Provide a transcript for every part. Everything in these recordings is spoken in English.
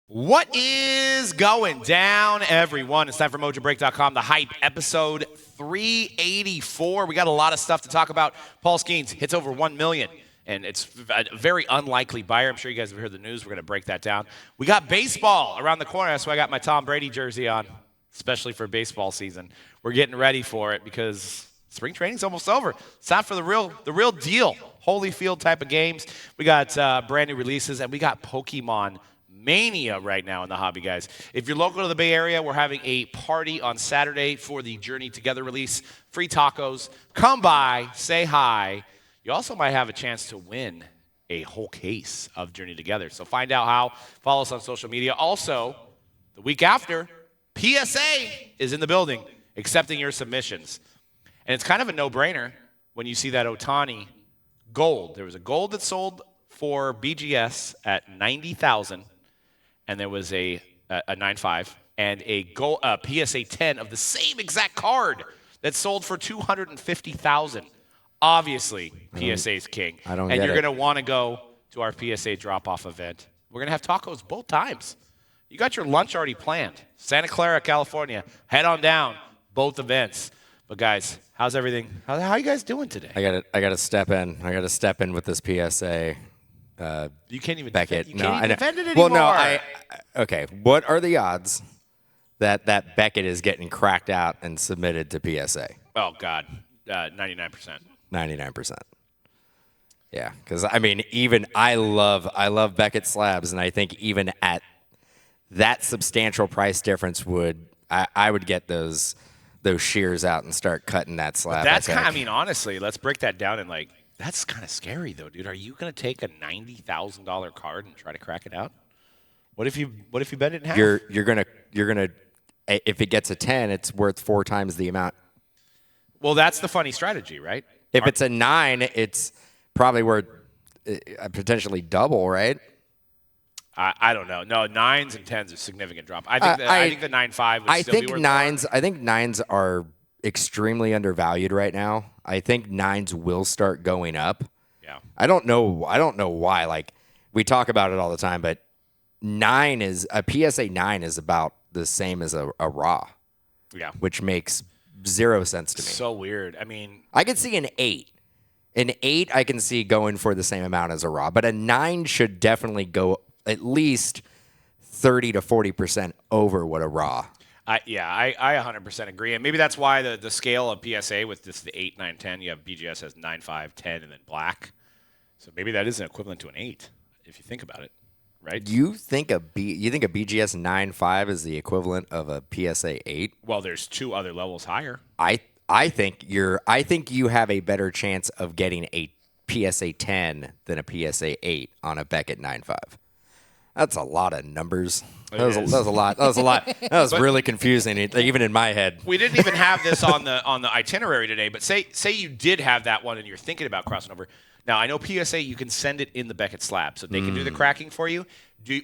What is going down, everyone? It's time for Mojobreak.com, The Hype, episode 384. We got a lot of stuff to talk about. Paul Skenes hits over 1 million, and it's a very unlikely buyer. I'm sure you guys have heard the news. We're going to break that down. We got baseball around the corner. That's why I got my Tom Brady jersey on, especially for baseball season. We're getting ready for it because spring training's almost over. It's time for the real deal, Holyfield type of games. We got brand new releases, and we got Pokemon Mania right now in the hobby, guys. If you're local to the Bay Area, we're having a party on Saturday for the Journey Together release. Free tacos. Come by, say hi. You also might have a chance to win a whole case of Journey Together. So find out how. Follow us on social media. Also, the week after, PSA is in the building accepting your submissions. And it's kind of a no-brainer when you see that Ohtani gold. There was a gold that sold for BGS at $90,000. And there was a 9.5 and a PSA 10 of the same exact card that sold for $250,000. Obviously, PSA's king. And you're going to want to go to our PSA drop-off event. We're going to have tacos both times. You got your lunch already planned. Santa Clara, California. Head on down, both events. But guys, how's everything? How are you guys doing today? I got to step in. I got to step in with this PSA. You can't even Beckett. defend it anymore. Well, no, okay. What are the odds that Beckett is getting cracked out and submitted to PSA? Oh God, 99%. 99%. Yeah, because I mean, even I love Beckett slabs, and I think even at that substantial price difference, I would get those shears out and start cutting that slab. That's kind. I mean, honestly, let's break that down and like. That's kind of scary, though, dude. Are you going to take a $90,000 card and try to crack it out? What if you bet it in half? You're gonna if it gets a 10, it's worth 4 times the amount. Well, that's the funny strategy, right? If it's a 9, it's probably worth potentially double, right? I don't know. No, 9s and 10s are a significant drop. I think the 9.5 would still be worth more. I think 9s are extremely undervalued right now. I think 9s will start going up. Yeah. I don't know why. Like, we talk about it all the time, but a PSA 9 is about the same as a raw. Yeah. Which makes 0 sense to me. So weird. I mean, I could see an 8. An 8 I can see going for the same amount as a raw, but a 9 should definitely go at least 30 to 40% over what a raw. I 100% agree. And maybe that's why the scale of PSA with this the 8, 9, 10, you have BGS as 9, 5, 10, and then black. So maybe that is an equivalent to an 8 if you think about it, right? You think a BGS 9.5 is the equivalent of a PSA 8? Well, there's 2 other levels higher. I think you have a better chance of getting a PSA 10 than a PSA 8 on a Beckett 9.5. That's a lot of numbers. That was a lot. That was really confusing, even in my head. We didn't even have this on the itinerary today, but say you did have that one and you're thinking about crossing over. Now, I know PSA, you can send it in the Beckett slab, so they can do the cracking for you.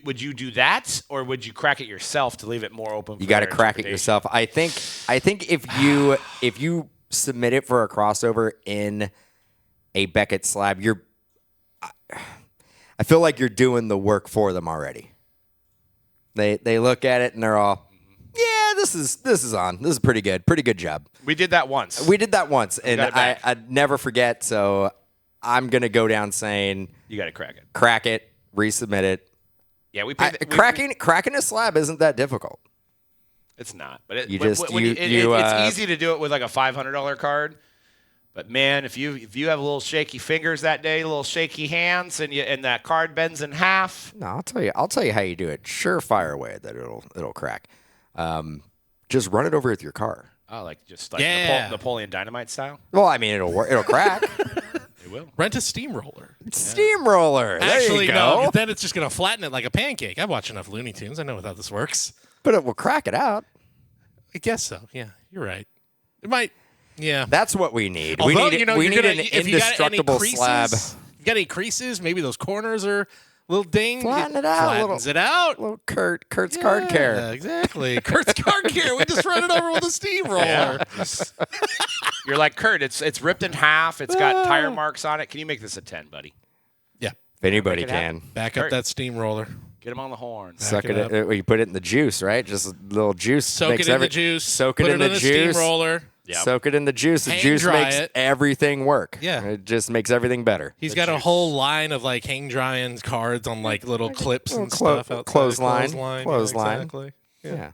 Would you do that, or would you crack it yourself to leave it more open? You got to crack it yourself. I think if you submit it for a crossover in a Beckett slab, I feel like you're doing the work for them already. They look at it and they're all, yeah, this is on. This is pretty good. Pretty good job. We did that once. And I'd never forget. So I'm gonna go down saying you got to crack it. Crack it. Resubmit it. Yeah, cracking a slab isn't that difficult. It's not, but it's easy to do it with like a $500 card. But man, if you have a little shaky fingers that day, a little shaky hands, and that card bends in half. No, I'll tell you how you do it. Surefire way that it'll crack. Just run it over with your car. Oh, like Napoleon Dynamite style. Well, I mean it'll crack. It will. Rent a steamroller. Steamroller. There you go. No, then it's just gonna flatten it like a pancake. I've watched enough Looney Tunes. I know how this works. But it will crack it out. I guess so. Yeah, you're right. It might. Yeah, that's what we need. Although, we need an indestructible slab. You got any creases? Maybe those corners are a little dinged. Flatten it out. Flattens it out. Little Kurt's card care. Yeah, exactly. Kurt's card care. We just run it over with a steamroller. Yeah. You're like, Kurt, it's ripped in half. It's got tire marks on it. Can you make this a 10, buddy? Yeah. If anybody can. Back up that steamroller. Get him on the horn. Suck it. You put it in the juice, right? Just a little juice. Soak it in the juice. Soak it put in the juice. Steamroller. Yep. Soak it in the juice. The juice makes everything work. Yeah. It just makes everything better. He's got a whole line of like hang drying cards on like little clips and stuff outside. Clothesline. Yeah, exactly. Yeah.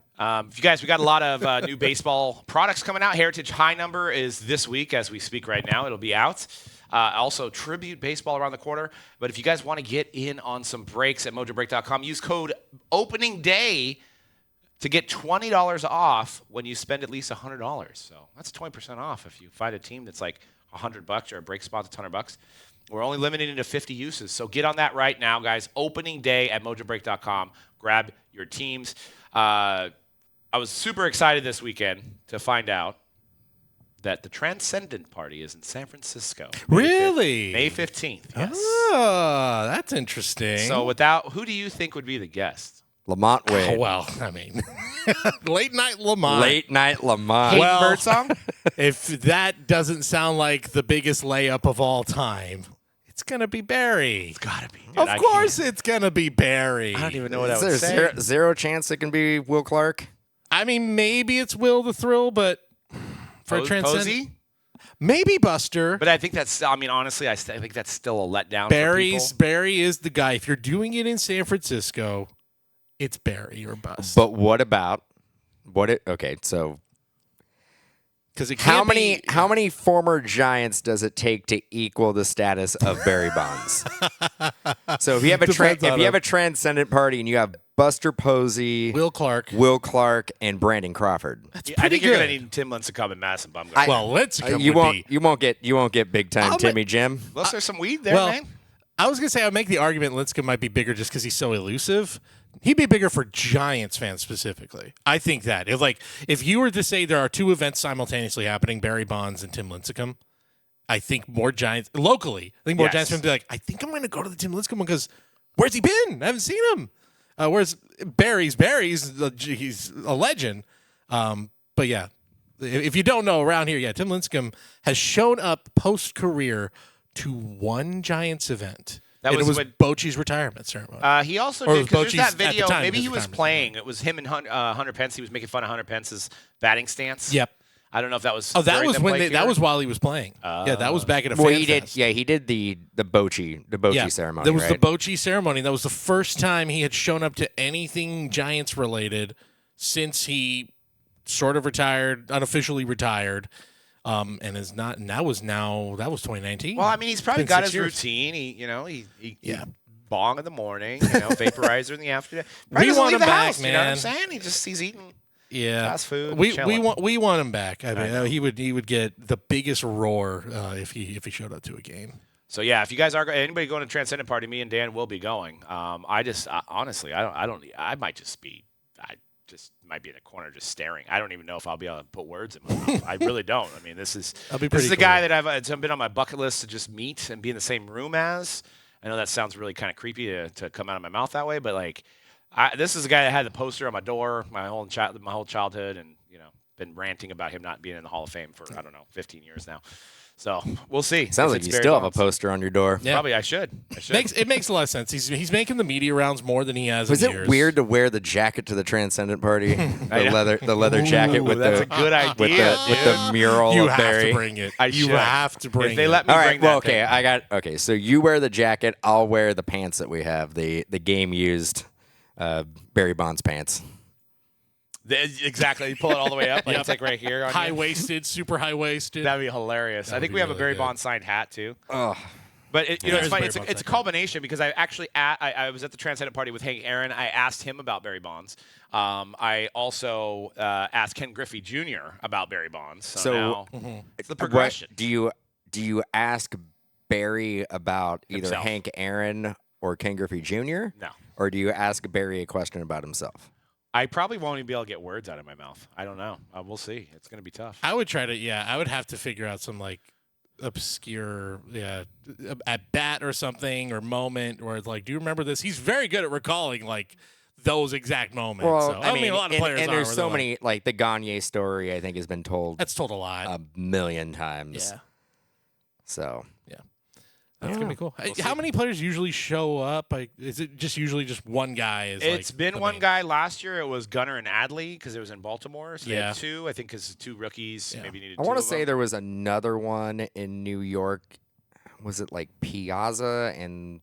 You guys, we got a lot of new baseball products coming out. Heritage High Number is this week as we speak right now. It'll be out. Also, Tribute Baseball around the corner. But if you guys want to get in on some breaks at Mojobreak.com, use code Opening Day to get $20 off when you spend at least $100. So that's 20% off if you find a team that's like $100 or a break spot that's $100. We're only limited to 50 uses. So get on that right now, guys. Opening Day at Mojobreak.com. Grab your teams. I was super excited this weekend to find out that the Transcendent Party is in San Francisco. Really? May 15th, yes. Oh, that's interesting. So who do you think would be the guest? Lamont Wade. Oh, well, I mean, late night Lamont. Late night Lamont. Hayden Well, Birdsong? If that doesn't sound like the biggest layup of all time, it's going to be Barry. It's got to be. Dude, Of course it's going to be Barry. I don't even know what I Is would there say. zero chance it can be Will Clark? I mean, maybe it's Will the Thrill, but for Transcendent. Posey? Maybe Buster. But I think that's, honestly, I think that's still a letdown Barry for is the guy. If you're doing it in San Francisco, it's Barry or bust. But what about so because how many former Giants does it take to equal the status of Barry Bonds? So if you have a Transcendent Party and you have Buster Posey, Will Clark, and Brandon Crawford, that's I pretty think good. you're going to need Tim Lincecum and Madison Bumgarner. Well, Lincecum you would won't be. get big time Timmy Jim. Unless there's some weed there, Well, man. I was going to say I would make the argument Lincecum might be bigger just because he's so elusive. He'd be bigger for Giants fans specifically. I think that. If you were to say there are two events simultaneously happening, Barry Bonds and Tim Lincecum, I think more Giants locally. I think more Giants fans would be like, I think I'm going to go to the Tim Lincecum one because where's he been? I haven't seen him. Whereas Barry's he's a legend. But yeah, if you don't know around here, Tim Lincecum has shown up post career to one Giants event. It was Bochy's retirement ceremony. He also Or did, it was because there's Bochy's that at the video, time, maybe his he was retirement playing. It was him and Hunter Pence. He was making fun of Hunter Pence's batting stance. Yep. I don't know if that was. Oh, that during was the when play that was while he was playing. Yeah, that was back at a Well, fan he did. fest. Yeah, he did the Bochy ceremony. That was right? the Bochy ceremony. That was the first time he had shown up to anything Giants related since he sort of retired, unofficially retired, and is not. And that was 2019. Well, I mean, he's probably Been got 6 his years. routine. He bong in the morning, vaporizer in the afternoon. We Probably doesn't want leave him the back, house, You know what I'm man. saying? He's eating. Yeah, fast food. We chilling. want him back. I mean, he would get the biggest roar if he showed up to a game. So yeah, if you guys are anybody going to Transcendent Party, me and Dan will be going. Honestly, I might just be in a corner just staring. I don't even know if I'll be able to put words in my mouth. I really don't. I mean, this is a guy that it's been on my bucket list to just meet and be in the same room as. I know that sounds really kind of creepy to come out of my mouth that way, but like, this is a guy that had the poster on my door my whole childhood, and been ranting about him not being in the Hall of Fame for 15 years now. So we'll see. Sounds like you still have a poster on your door. Yeah. Probably I should. It makes a lot of sense. He's making the media rounds more than he has. Was in it years. weird to wear the jacket to the Transcendent Party? the leather jacket with that's the a good idea, with the mural You of have Barry. to bring it. I should. You have to bring it. If they let me All right. bring that Well, okay. thing. So you wear the jacket. I'll wear the pants that we have. The game used Barry Bonds pants. Exactly. You pull it all the way up. Like it's like right here. On high you. waisted, super high waisted. That'd be hilarious. I think be we have a really Barry good. Bonds signed hat too. Oh. But it's There's funny. Barry It's a Bonds culmination because I actually I was at the Transcendent Party with Hank Aaron. I asked him about Barry Bonds. I also asked Ken Griffey Jr. about Barry Bonds. So now it's the progression. Do you ask Barry about either Himself. Hank Aaron or Ken Griffey Jr.? No. Or do you ask Barry a question about himself? I probably won't even be able to get words out of my mouth. I don't know. We'll see. It's going to be tough. I would try to. Yeah, I would have to figure out some like obscure at bat or something or moment where it's like, do you remember this? He's very good at recalling like those exact moments. Well, so, I mean, a lot of players and are. there's where so they're many like the Gagne story. I think has been told that's told a lot. a million times. Yeah. So Yeah. That's gonna be cool. How many players usually show up? Like, is it just usually just one guy? It's been one guy. Last year it was Gunnar and Adley because it was in Baltimore. So they had two, I think, because 2 rookies maybe needed. I want to say there was another one in New York. Was it like Piazza and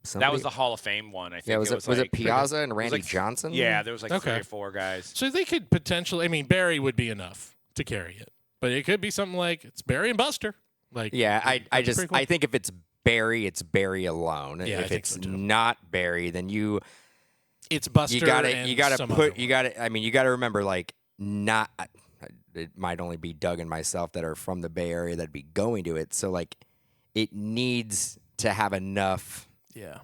somebody? That was the Hall of Fame one, I think. Yeah, was it Piazza and Randy like, Johnson? Yeah, there was like 3 or 4 guys. So they could potentially. I mean, Barry would be enough to carry it, but it could be something like it's Barry and Buster. Like, yeah, I cool. I think if it's Barry, it's Barry alone. Yeah, if it's not Barry, then it's Buster. You gotta I mean, you gotta remember, like, not. It might only be Doug and myself that are from the Bay Area that'd be going to it. So, like, it needs to have enough. Yeah.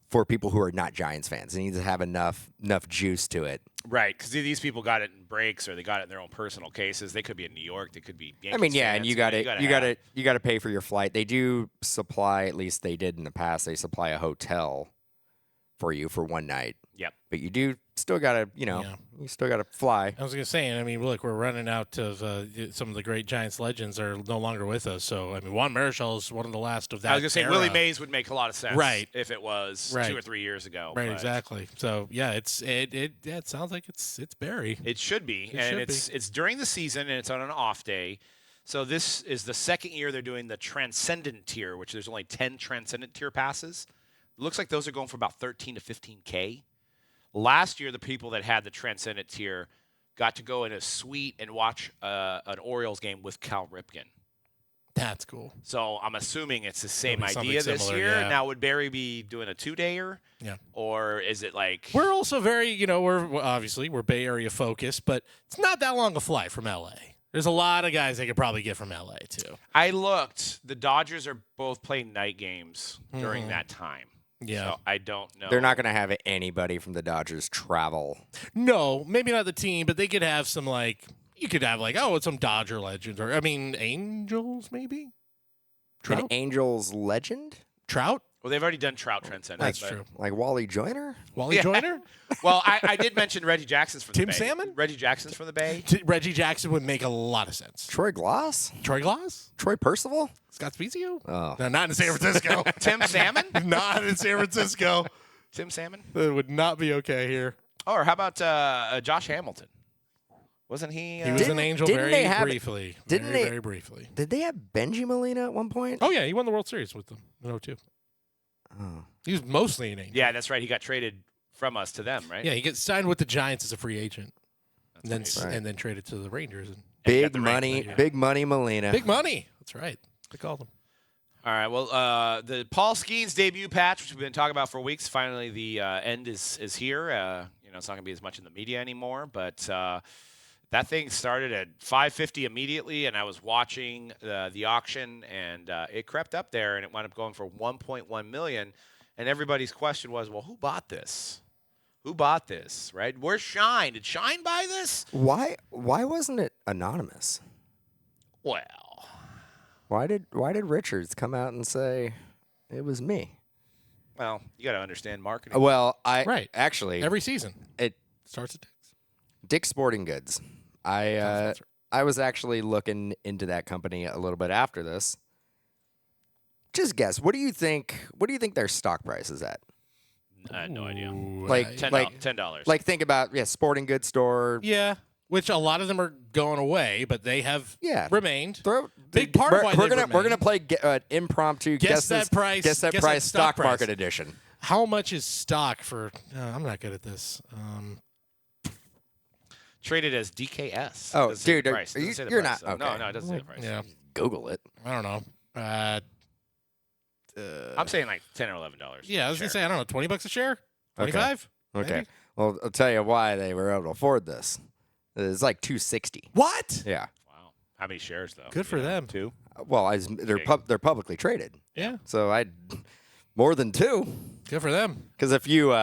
For people who are not Giants fans, it needs to have enough juice to it. Right, because these people got it in breaks or they got it in their own personal cases. They could be in New York. They could be. Yankees I mean, yeah, fans. and you got to pay for your flight. They do supply, at least they did in the past. They supply a hotel for you for one night. Yep. But you do still got to, you still got to fly. I was going to say, I mean, look, we're running out of some of the great Giants legends are no longer with us. So, I mean, Juan Marichal is one of the last of that. I was going to say era. Willie Mays would make a lot of sense, right? If it was 2 or 3 years ago, right? Exactly. So, yeah, it sounds like it's Barry. It should be, it's during the season and it's on an off day. So this is the second year they're doing the Transcendent tier, which there's only 10 Transcendent tier passes. It looks like those are going for about 13 to 15K. Last year, the people that had the Transcendent tier got to go in a suite and watch an Orioles game with Cal Ripken. That's cool. So I'm assuming it's the same idea this year. Yeah. Now, would Barry be doing a 2-dayer? Yeah. Or is it like... We're also very, we're Bay Area focused, but it's not that long a flight from L.A. There's a lot of guys they could probably get from L.A. too. I looked. The Dodgers are both playing night games during that time. Yeah. So I don't know. They're not going to have anybody from the Dodgers travel. No, maybe not the team, but they could have some, like, you could have, like, it's some Dodger legends. Or, I mean, Angels, maybe? Trout? An Angels legend? Trout? Well, they've already done Trout Transcendent. That's true. Like Wally Joyner? Wally Joyner? Well, I did mention Reggie Jackson's from the Bay. Tim Salmon? Reggie Jackson's from the Bay. Reggie Jackson would make a lot of sense. Troy Glass? Troy Glass? Troy Percival? Scott Spezio? Oh. No, not in San Francisco. Tim Salmon? Not in San Francisco. Tim Salmon? That would not be okay here. Oh, or how about Josh Hamilton? Wasn't he? He was an Angel very briefly. Very briefly. Did they have Benji Molina at one point? Oh, yeah. He won the World Series with them in 02. Oh. He was mostly an Angel. Yeah, that's right. He got traded from us to them, right? Yeah, he gets signed with the Giants as a free agent. That's and then traded to the Rangers. Big money Molina. Big money. That's right. They called him. All right. Well, the Paul Skenes debut patch, which we've been talking about for weeks, finally the end is here. It's not going to be as much in the media anymore, but that thing started at 550 immediately, and I was watching the auction, and it crept up there, and it wound up going for $1.1 million. And everybody's question was, well, who bought this? Who bought this? Right? Where's Shine? Did Shine buy this? Why wasn't it anonymous? Well, why did Richards come out and say it was me? Well, you got to understand marketing. Well, actually every season it starts at Dick's Sporting Goods. I was actually looking into that company a little bit after this. Just guess. What do you think their stock price is at? I had no idea. Like $10. Like think about sporting goods store. Yeah, which a lot of them are going away, but they have remained. Big part of why we're gonna play impromptu guess that price stock market edition. How much is stock for? I'm not good at this. Traded as DKS. Oh, dude, you're not. Okay. No, it doesn't say the price. Yeah, Google it. I don't know. I'm saying like $10 or $11. Yeah, I was gonna say I don't know, $20 a share, 25. Okay. Maybe? Well, I'll tell you why they were able to afford this. It's like $260. What? Yeah. Wow. How many shares though? Good for them. 2. Well, they're publicly traded. Yeah. So more than 2. Good for them. Because if you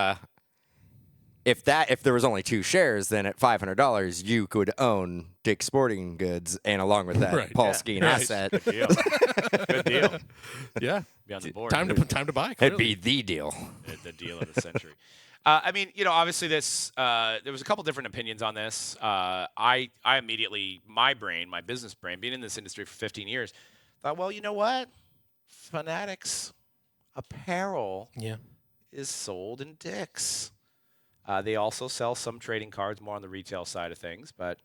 if there was only 2 shares, then at $500 you could own Dick's Sporting Goods, and along with that Paul Skenes asset. Good deal. Good deal. Yeah. Be on the board. Time to buy. It'd be the deal. The deal of the century. I mean, obviously this. There was a couple different opinions on this. I immediately, my business brain, being in this industry for 15 years, thought, well, you know what? Fanatics apparel Yeah. is sold in Dick's. They also sell some trading cards, more on the retail side of things. But,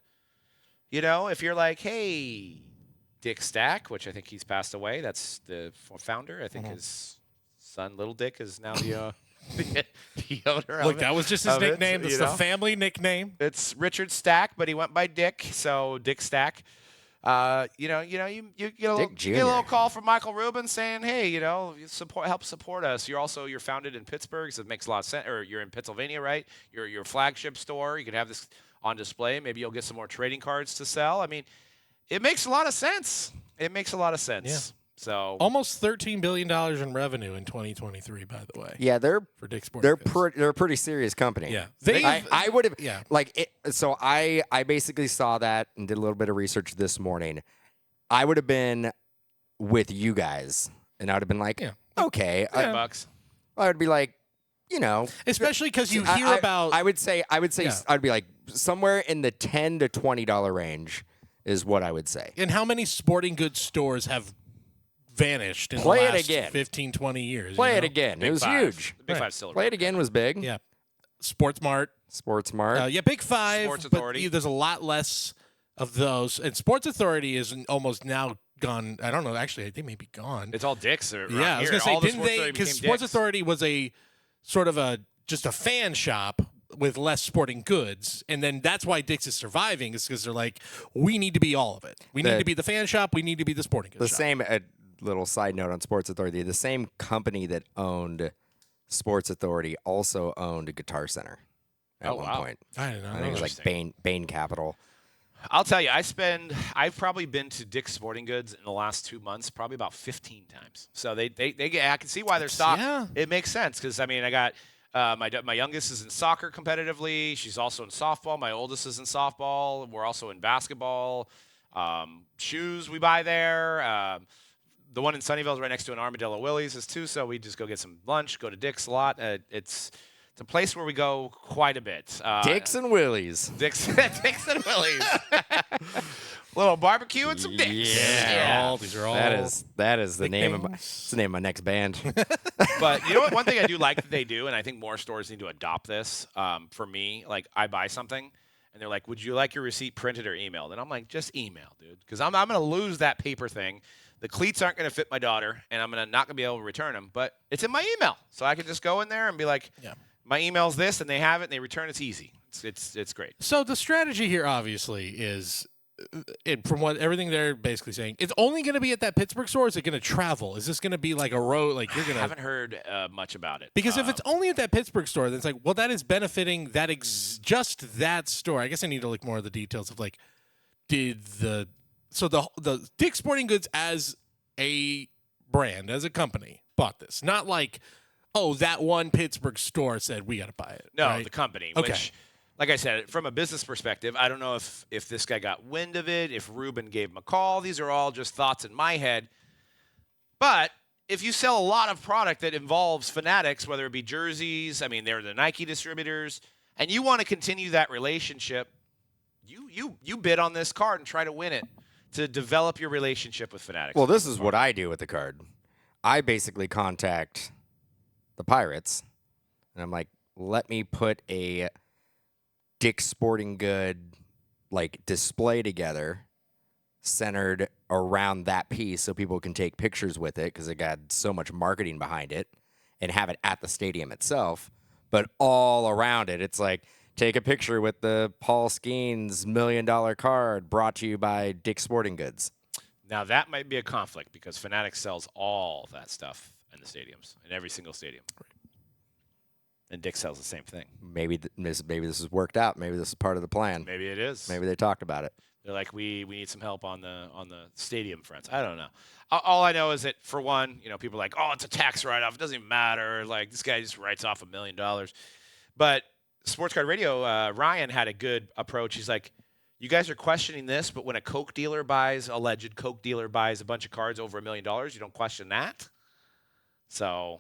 if you're like, hey, Dick Stack, which I think he's passed away, that's the founder. I think his son, Little Dick, is now the owner of Look, it. that was just his nickname. It's That's the family nickname. It's Richard Stack, but he went by Dick, so Dick Stack. You get a little call from Michael Rubin saying, "Hey, you help support us. You're founded in Pittsburgh, so it makes a lot of sense. Or you're in Pennsylvania, right? Your flagship store. You could have this on display. Maybe you'll get some more trading cards to sell. I mean, it makes a lot of sense. Yeah. So Almost $13 billion in revenue in 2023, by the way. Yeah, they're For Dick's Sporting Goods. they're a pretty serious company. Yeah. I would have Yeah. I basically saw that and did a little bit of research this morning. I would have been with you guys, and I would have been like, okay, $10. I would be like, Especially because you hear about. I would say Yeah. I'd be like somewhere in the $10 to $20 range is what I would say. And how many sporting goods stores have vanished in Play the it last again. 15, 20 years? Play it again. Big It was Five. huge. The Big Right. Five still. Play it again was big. Yeah. Sportsmart. Sportsmart. Yeah, Big Five. Sports but Authority. there's a lot less of those. And Sports Authority is almost now gone. I don't know. Actually, they may be gone. It's all Dick's. Yeah, I was going to say, didn't they? Because Sports Authority was a sort of just a fan shop with less sporting goods, and then that's why Dick's is surviving. Is because they're like, we need to be all of it. We need to be the fan shop. We need to be the sporting goods The shop. same little side note on Sports Authority. The same company that owned Sports Authority also owned Guitar Center at one point. I don't know. I think it was like Bain Capital. I'll tell you, I've probably been to Dick's Sporting Goods in the last 2 months, probably about 15 times. So they get, I can see why they're stocked. Yeah. It makes sense because I got my youngest is in soccer competitively. She's also in softball. My oldest is in softball. We're also in basketball. Shoes we buy there. The one in Sunnyvale is right next to an Armadillo Willie's is too. So we just go get some lunch, go to Dick's a lot. It's a place where we go quite a bit. Dick's and Willie's. Dick's and Willie's. Little barbecue and some Dick's. Yeah. These are all. That is the name of nicknames. it's the name of my next band. But you know what? One thing I do like that they do, and I think more stores need to adopt this. For me, like I buy something, and they're like, "Would you like your receipt printed or emailed?" And I'm like, "Just email, dude," because I'm going to lose that paper thing. The cleats aren't going to fit my daughter, and I'm not going to be able to return them. But it's in my email, so I can just go in there and be like, "My email's this," and they have it, and they return. It's easy. It's great. So the strategy here, obviously, is from what everything they're basically saying, it's only going to be at that Pittsburgh store. Or is it going to travel? Is this going to be like a road? Like you're going I to haven't heard much about it. because if it's only at that Pittsburgh store, then it's like, well, that is benefiting that just that store. I guess I need to look more of the details of like, did the Dick's Sporting Goods as a brand, as a company, bought this, not like, oh, that one Pittsburgh store said we got to buy it. No, right? the company, Okay. which, like I said, from a business perspective, I don't know if this guy got wind of it, if Ruben gave him a call. These are all just thoughts in my head. But if you sell a lot of product that involves Fanatics, whether it be jerseys, I mean, they're the Nike distributors, and you want to continue that relationship, you bid on this card and try to win it to develop your relationship with Fanatics. Well, this is what I do with the card. I basically contact the Pirates, and I'm like, let me put a Dick's Sporting Good like display together centered around that piece so people can take pictures with it because it got so much marketing behind it and have it at the stadium itself. But all around it, it's like, take a picture with the Paul Skenes $1 million card brought to you by Dick's Sporting Goods. Now, that might be a conflict because Fanatics sells all that stuff in the stadiums, in every single stadium. And Dick sells the same thing. Maybe this is worked out. Maybe this is part of the plan. Maybe it is. Maybe they talked about it. They're like, we need some help on the stadium fronts. I don't know. All I know is that, for one, people are like, oh, it's a tax write-off. It doesn't even matter. Like, this guy just writes off $1 million. But Sports Card Radio, Ryan had a good approach. He's like, you guys are questioning this, but when a alleged Coke dealer buys a bunch of cards over $1 million, you don't question that? So,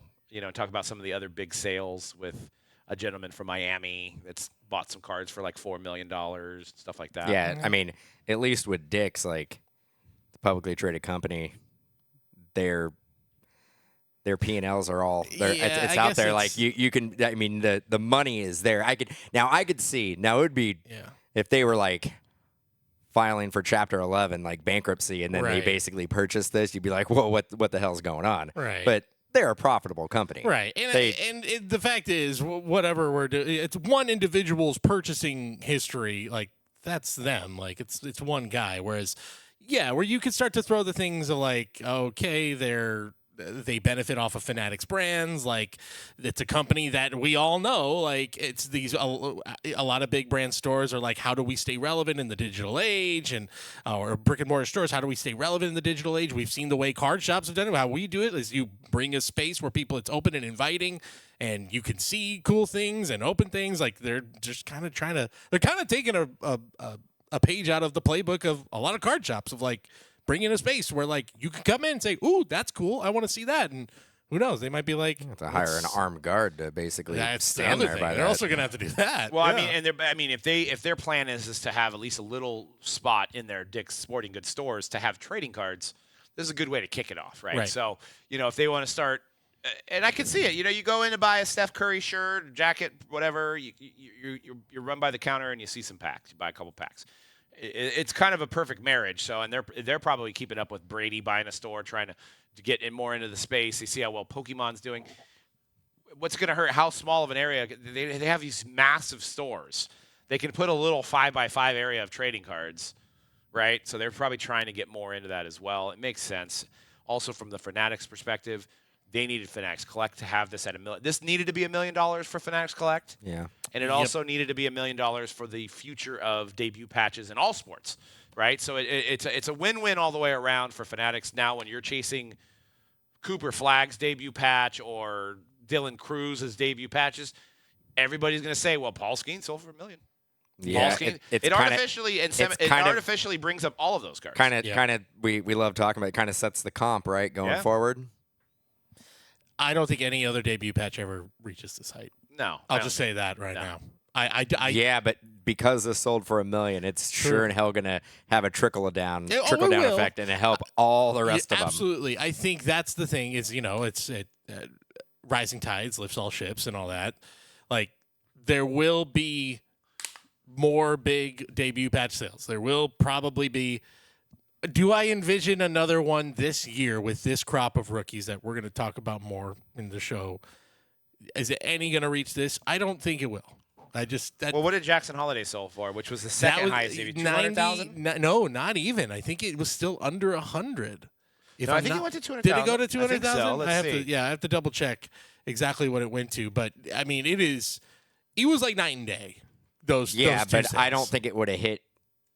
talk about some of the other big sales with a gentleman from Miami that's bought some cards for like $4 million, stuff like that. Yeah, I mean, at least with Dick's, like the publicly traded company, they're their P&Ls are all there. Yeah, it's I out guess there. it's- Like you can. I mean, the money is there. I could see. Now it would be if they were like filing for Chapter 11, like bankruptcy, and then they Right. basically purchased this. You'd be like, whoa, what the hell's going on? Right. But they're a profitable company. Right. And the fact is, whatever we're doing, it's one individual's purchasing history. Like, that's them. Like, it's one guy. Whereas, where you could start to throw the things of like, okay, they benefit off of Fanatics brands. Like, it's a company that we all know. Like, it's these a lot of big brand stores are like, how do we stay relevant in the digital age? And or brick and mortar stores, how do we stay relevant in the digital age? We've seen the way card shops have done it. How we do it is you bring a space where it's open and inviting, and you can see cool things and open things. Like, they're just kind of taking a page out of the playbook of a lot of card shops of like, bring in a space where like you can come in and say, "Ooh, that's cool. I want to see that." And who knows? They might be like, You have to hire an armed guard to basically stand there by They're that. also gonna have to do that. Well, Yeah. I mean, if their plan is to have at least a little spot in their Dick's Sporting Goods stores to have trading cards, this is a good way to kick it off, right? Right. So, if they want to start, and I can see it. You go in to buy a Steph Curry shirt, jacket, whatever. You run by the counter and you see some packs. You buy a couple packs. It's kind of a perfect marriage. So, and they're probably keeping up with Brady buying a store, trying to get in more into the space. They see how well Pokemon's doing. What's going to hurt? How small of an area? They have these massive stores. They can put a little 5x5 area of trading cards, right? So they're probably trying to get more into that as well. It makes sense. Also, from the Fanatics perspective, they needed Fanatics Collect to have this at $1 million. This needed to be $1 million for Fanatics Collect. Yeah. And it also needed to be $1 million for the future of debut patches in all sports, right? So it's a win-win all the way around for Fanatics. Now, when you're chasing Cooper Flagg's debut patch or Dylan Cruz's debut patches, everybody's going to say, "Well, Paul Skenes sold for $1 million." Yeah. Paul Skenes, It's it kinda- artificially artificially brings up all of those cards. Kind of. We love talking about it. Kind of sets the comp right going forward. I don't think any other debut patch ever reaches this height. No, I'll just say that right now. I Yeah, but because this sold for $1 million, it's sure and hell gonna have a trickle down will. effect and help all the rest of them. Absolutely. I think that's the thing. Is it's rising tides lifts all ships and all that. Like, there will be more big debut patch sales. There will probably be. Do I envision another one this year with this crop of rookies that we're going to talk about more in the show? Is it any going to reach this? I don't think it will. Well, what did Jackson Holiday sell for? Which was the second highest, maybe 200,000? No, not even. I think it was still under 100. I think it went to 200,000. Did it go to 200,000? So. Let's see. I have to double check exactly what it went to. But I mean, it was like night and day. Those two but sales. I don't think it would have hit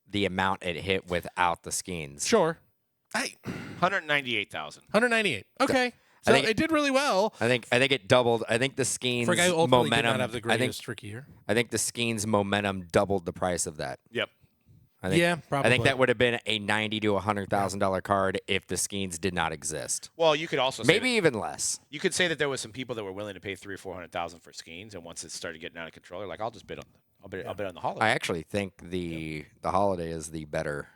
the amount it hit without the Skenes. Sure. 198,000. 198. Okay. I So think- it did really well. I think it doubled. I think the Skenes For a guy who ultimately did momentum. not have the greatest rookie year. I think the Skenes momentum doubled the price of that. Yep. I think, Yeah, I probably. think that would have been a $90,000 to $100,000 card if the Skenes did not exist. Well, you could also say Maybe even less. you could say that there was some people that were willing to pay $300,000 or $400,000 for Skenes, and once it started getting out of control, they're like, "I'll just bid on I'll bid on the Holiday." I actually think the Holiday is the better.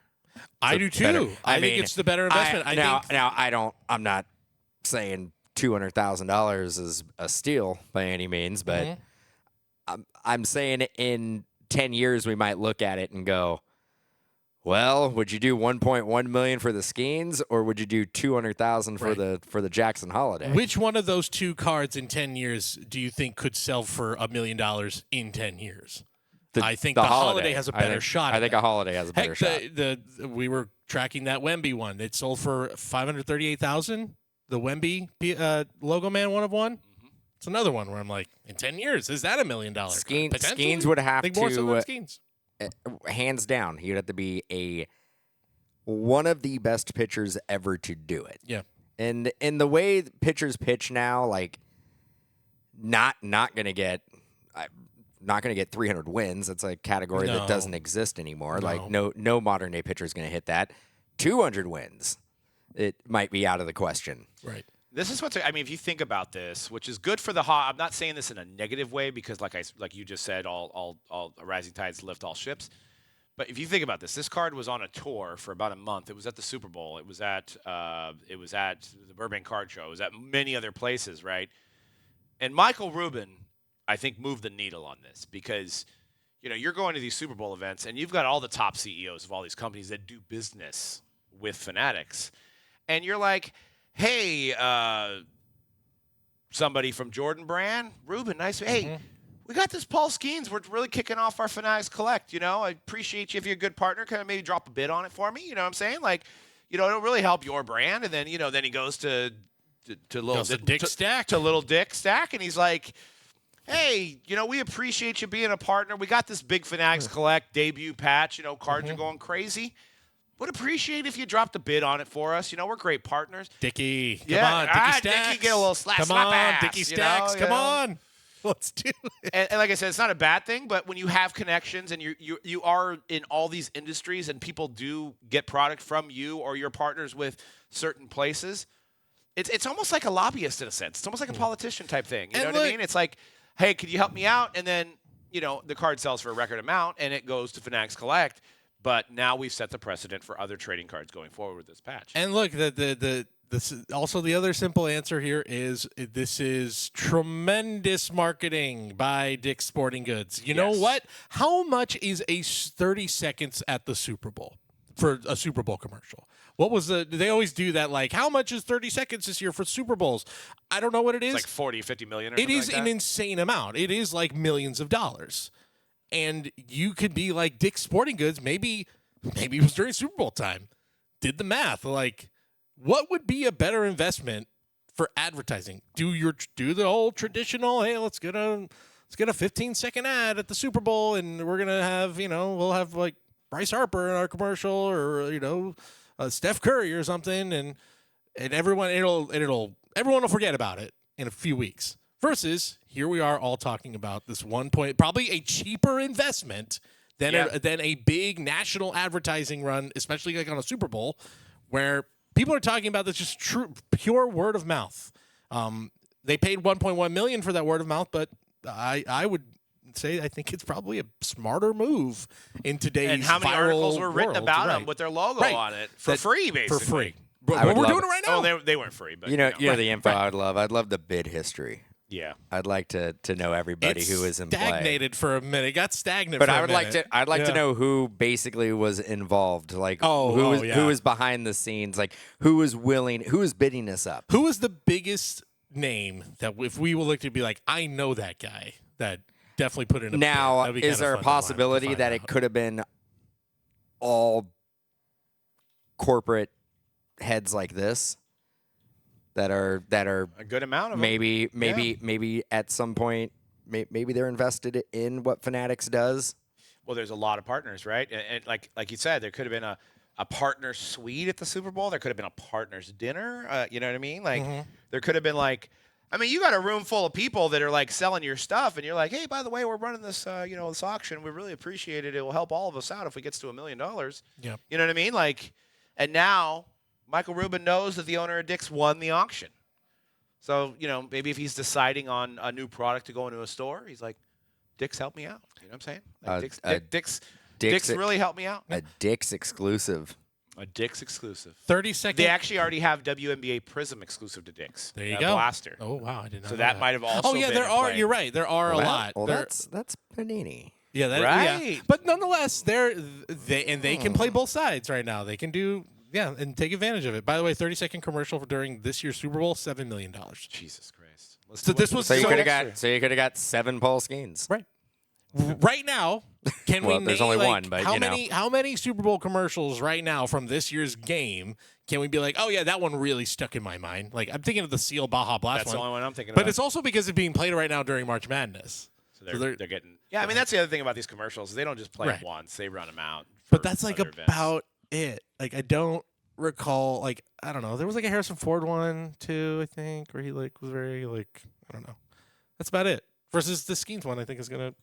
I do too. better- I think mean, it's the better investment. I'm not saying $200,000 is a steal by any means, but Mm-hmm. I'm saying in 10 years we might look at it and go, well, would you do 1.1 million for the Skenes, or would you do 200,000 for the Jackson Holiday? Which one of those two cards in 10 years do you think could sell for $1 million in 10 years? I think the Holiday has a better shot. I think a Holiday has a better shot. We were tracking that Wemby one. It sold for $538,000. The Wemby Logo Man 1/1. It's another one where I'm like, in 10 years, is that $1 million? Skenes would have I think more so than to, Skenes. hands down, he would have to be one of the best pitchers ever to do it. Yeah. And in the way pitchers pitch now, like not gonna get 300 wins. That's a category that doesn't exist anymore. No. Like no modern day pitcher is gonna hit that. 200 wins, it might be out of the question. Right. This is if you think about this, which is good for the I'm not saying this in a negative way because, like you just said, all rising tides lift all ships. But if you think about this card was on a tour for about a month. It was at the Super Bowl. It was at the Burbank Card Show. It was at many other places, right? And Michael Rubin, I think, moved the needle on this because, you're going to these Super Bowl events and you've got all the top CEOs of all these companies that do business with Fanatics. And you're like, hey, somebody from Jordan Brand, Rubin, nice. Hey, we got this Paul Skenes. We're really kicking off our Fanatics Collect. I appreciate you if you're a good partner. Can I maybe drop a bid on it for me? You know what I'm saying? Like, it'll really help your brand. And then, then he goes to little Dick Stack. To little Dick Stack, and he's like, hey, we appreciate you being a partner. We got this big Fanatics Collect debut patch. Cards are going crazy. Would appreciate if you dropped a bid on it for us. We're great partners. Dickie, come Yeah, on, Dickie Stacks. Dickie, get a little slap Come on, ass, Dickie Stacks. Come on. Let's do it. And like I said, it's not a bad thing, but when you have connections and you are in all these industries and people do get product from you or your partners with certain places, it's almost like a lobbyist in a sense. It's almost like a politician type thing. You know what I mean? It's like, hey, could you help me out? And then, the card sells for a record amount and it goes to Fanatics Collect. But now we've set the precedent for other trading cards going forward with this patch. And look, this also the other simple answer here is this is tremendous marketing by Dick's Sporting Goods. You know what? How much is a 30 seconds at the Super Bowl for a Super Bowl commercial? What was they always do that, like, how much is 30 seconds this year for Super Bowls? I don't know what it is. It's like 40, 50 million or it something is like that. an insane amount. It is like millions of dollars. And you could be like Dick's Sporting Goods. Maybe it was during Super Bowl time. Did the math. Like, what would be a better investment for advertising? Do the old traditional, hey, let's get a 15-second ad at the Super Bowl, and we're gonna have, we'll have like Bryce Harper in our commercial, or Steph Curry or something, and everyone will forget about it in a few weeks. Versus, here we are all talking about this probably a cheaper investment than a big national advertising run, especially like on a Super Bowl, where people are talking about this just pure word of mouth. They paid $1.1 million for that word of mouth, but I would say I think it's probably a smarter move in today's and how many viral articles were written world, about right. them with their logo Right. on it for free, basically. For free. I would We're love doing it. it right now. Oh, they weren't free, but the info I would love. I'd love the bid history. yeah. I'd like to know everybody who is in play. Stagnated for a minute. It got stagnant. But for I a would minute. I'd like to know who basically was involved. Like who was behind the scenes. Like who was bidding this up. Who is the biggest name that if we will look to be like, I know that guy that definitely put in a Now, bid. is there a possibility that it could have been all corporate heads like this that are A good amount of them. maybe at some point maybe they're invested in what Fanatics does? Well, there's a lot of partners, right? And like you said, there could have been a partner suite at the Super Bowl. There could have been a partner's dinner. You know what I mean? Like there could have been you got a room full of people that are like selling your stuff, and you're like, hey, by the way, we're running this, this auction. We really appreciate it. It will help all of us out if it gets to $1 million. Yeah. You know what I mean? Like, and now Michael Rubin knows that the owner of Dick's won the auction. So, maybe if he's deciding on a new product to go into a store, he's like, Dick's help me out. You know what I'm saying? Like Dick's really helped me out. A Dick's exclusive. A Dick's exclusive. 30 seconds. They actually already have WNBA Prism exclusive to Dick's. There you go. Blaster. Oh, wow. I didn't know So that might have also Oh, yeah, been there in are. play. You're right. There are a lot. Well, that's Panini. Yeah, Right. Yeah. But nonetheless, they can play both sides right now. They can do, and take advantage of it. By the way, 30-second commercial during this year's Super Bowl, $7 million. Jesus Christ. So this was So you so could have got 7 Paul Skenes. Right. Right now, can Well, we there's name, only like, one, but, how many Super Bowl commercials right now from this year's game can we be like, oh yeah, that one really stuck in my mind? Like I'm thinking of the Seal Baja Blast That's one. the only one I'm thinking But about. it's also because it's being played right now during March Madness. So they're getting. Yeah, I mean that's the other thing about these commercials. They don't just play Right. them once; they run them out. But that's like other events. about it. Like I don't recall. Like I don't know. There was like a Harrison Ford one too, I think, where he was very I don't know. That's about it. Versus the Skenes one, I think is gonna.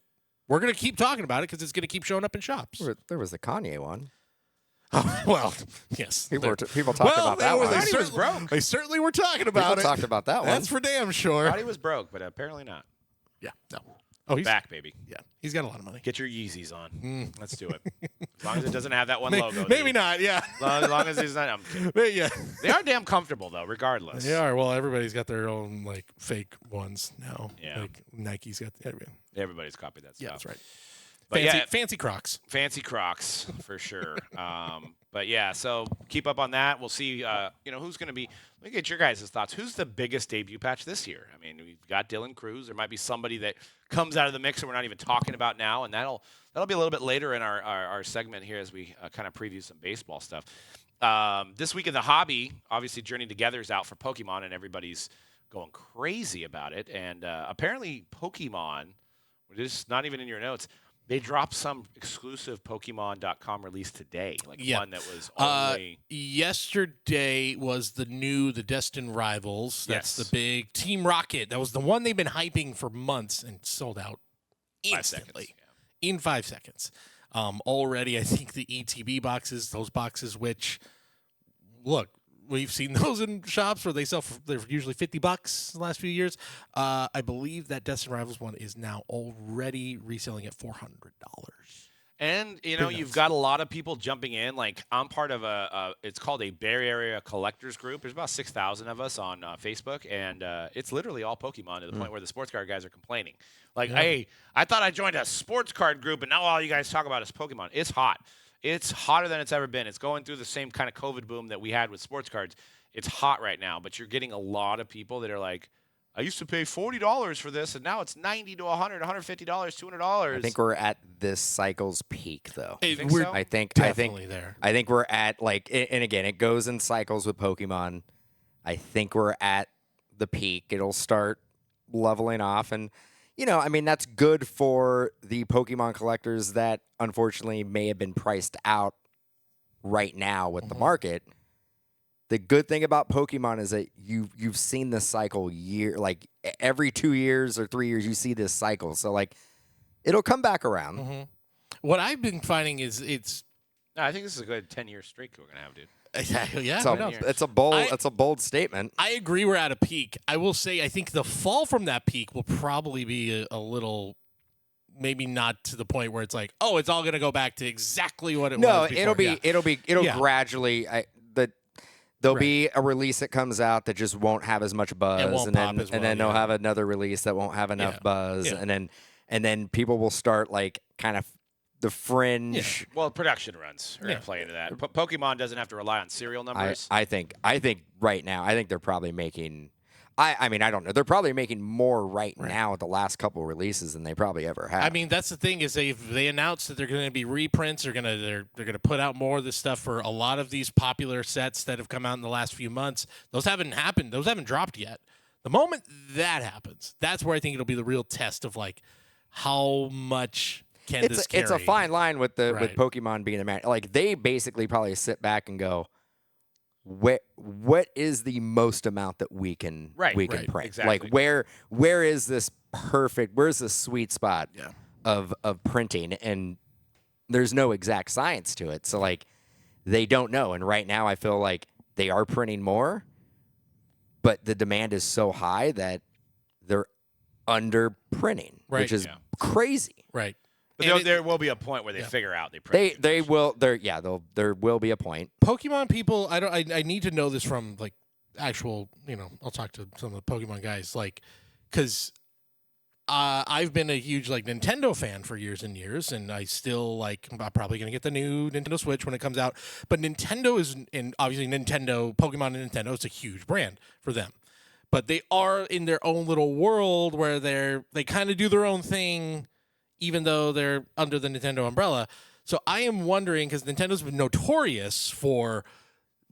We're gonna keep talking about it because it's gonna keep showing up in shops. There was the Kanye one. Oh, well, yes. People talked about that one. He was broke. They certainly were talking about People talked about that one. That's for damn sure. Thought he was broke, but apparently not. Yeah, no. Oh, he's back, baby. Yeah, he's got a lot of money. Get your Yeezys on. Let's do it. As long as it doesn't have that one logo. Maybe not. Yeah. As long as he's not. I'm kidding. But yeah. They are damn comfortable though, regardless. They are. Well, everybody's got their own like fake ones now. Yeah. Like Nike's got. Everybody's copied that stuff. Yeah, that's right. But Fancy Crocs. Fancy Crocs for sure. But yeah, so keep up on that. We'll see. Who's going to be. Let me get your guys' thoughts. Who's the biggest debut patch this year? I mean, we've got Dylan Cruz. There might be somebody that comes out of the mix that we're not even talking about now, and that'll be a little bit later in our segment here as we kind of preview some baseball stuff. This week in the hobby, obviously Journey Together is out for Pokemon, and everybody's going crazy about it. And apparently Pokemon, which is not even in your notes, they dropped some exclusive Pokemon.com release today, one that was only... Yesterday was the Destined Rivals. That's Yes. the big Team Rocket. That was the one they've been hyping for months and sold out 5 instantly. seconds, yeah. In 5 seconds. Already, I think the ETB boxes, those boxes which, look, we've seen those in shops where they're usually $50 the last few years. I believe that Destined Rivals one is now already reselling at $400. And, you've got a lot of people jumping in. Like, I'm part of it's called a Bay Area Collectors Group. There's about 6,000 of us on Facebook, and it's literally all Pokemon to the point where the sports card guys are complaining. Like, hey, I thought I joined a sports card group, and now all you guys talk about is Pokemon. It's hot. It's hotter than it's ever been. It's going through the same kind of COVID boom that we had with sports cards. It's hot right now, but you're getting a lot of people that are like, I used to pay $40 for this, and now it's $90 to $100, $150, $200. I think we're at this cycle's peak, though. think so? I think Definitely there. I think we're at and again, it goes in cycles with Pokemon. I think we're at the peak. It'll start leveling off, and that's good for the Pokemon collectors that unfortunately may have been priced out right now with the market. The good thing about Pokemon is that you've seen this cycle every 2 years or 3 years, you see this cycle. So it'll come back around. Mm-hmm. What I've been finding is I think this is a good 10-year streak we're gonna have, dude. Yeah, It's a bold statement. I agree we're at a peak. I will say I think the fall from that peak will probably be a little, maybe not to the point where it's like, oh, it's all going to go back to exactly what it was before. It'll gradually there'll be a release that comes out that just won't have as much buzz, and then they'll have another release that won't have enough buzz, and then people will start kind of the fringe. Yeah. Well, production runs are going to play into that. Pokemon doesn't have to rely on serial numbers. I think right now, I think they're probably making. I mean, I don't know. They're probably making more right now at the last couple releases than they probably ever have. I mean, that's the thing is they announced that they're going to be reprints. They're going to put out more of this stuff for a lot of these popular sets that have come out in the last few months. Those haven't happened. Those haven't dropped yet. The moment that happens, that's where I think it'll be the real test of how much can this carry. It's a fine line with with Pokemon being the man. They basically probably sit back and go, what is the most amount that we can print? Exactly. Where is this perfect? Where's the sweet spot of printing? And there's no exact science to it, so they don't know. And right now, I feel like they are printing more, but the demand is so high that they're under printing, which is crazy. Right. But there will be a point where they figure out they print. They will. There will be a point. Pokemon people, I need to know this from actual. I'll talk to some of the Pokemon guys, because I've been a huge Nintendo fan for years and years, and I still I'm probably gonna get the new Nintendo Switch when it comes out. But Nintendo is, and obviously Pokemon and Nintendo, it's a huge brand for them. But they are in their own little world where they kind of do their own thing, even though they're under the Nintendo umbrella. So I am wondering, because Nintendo's been notorious for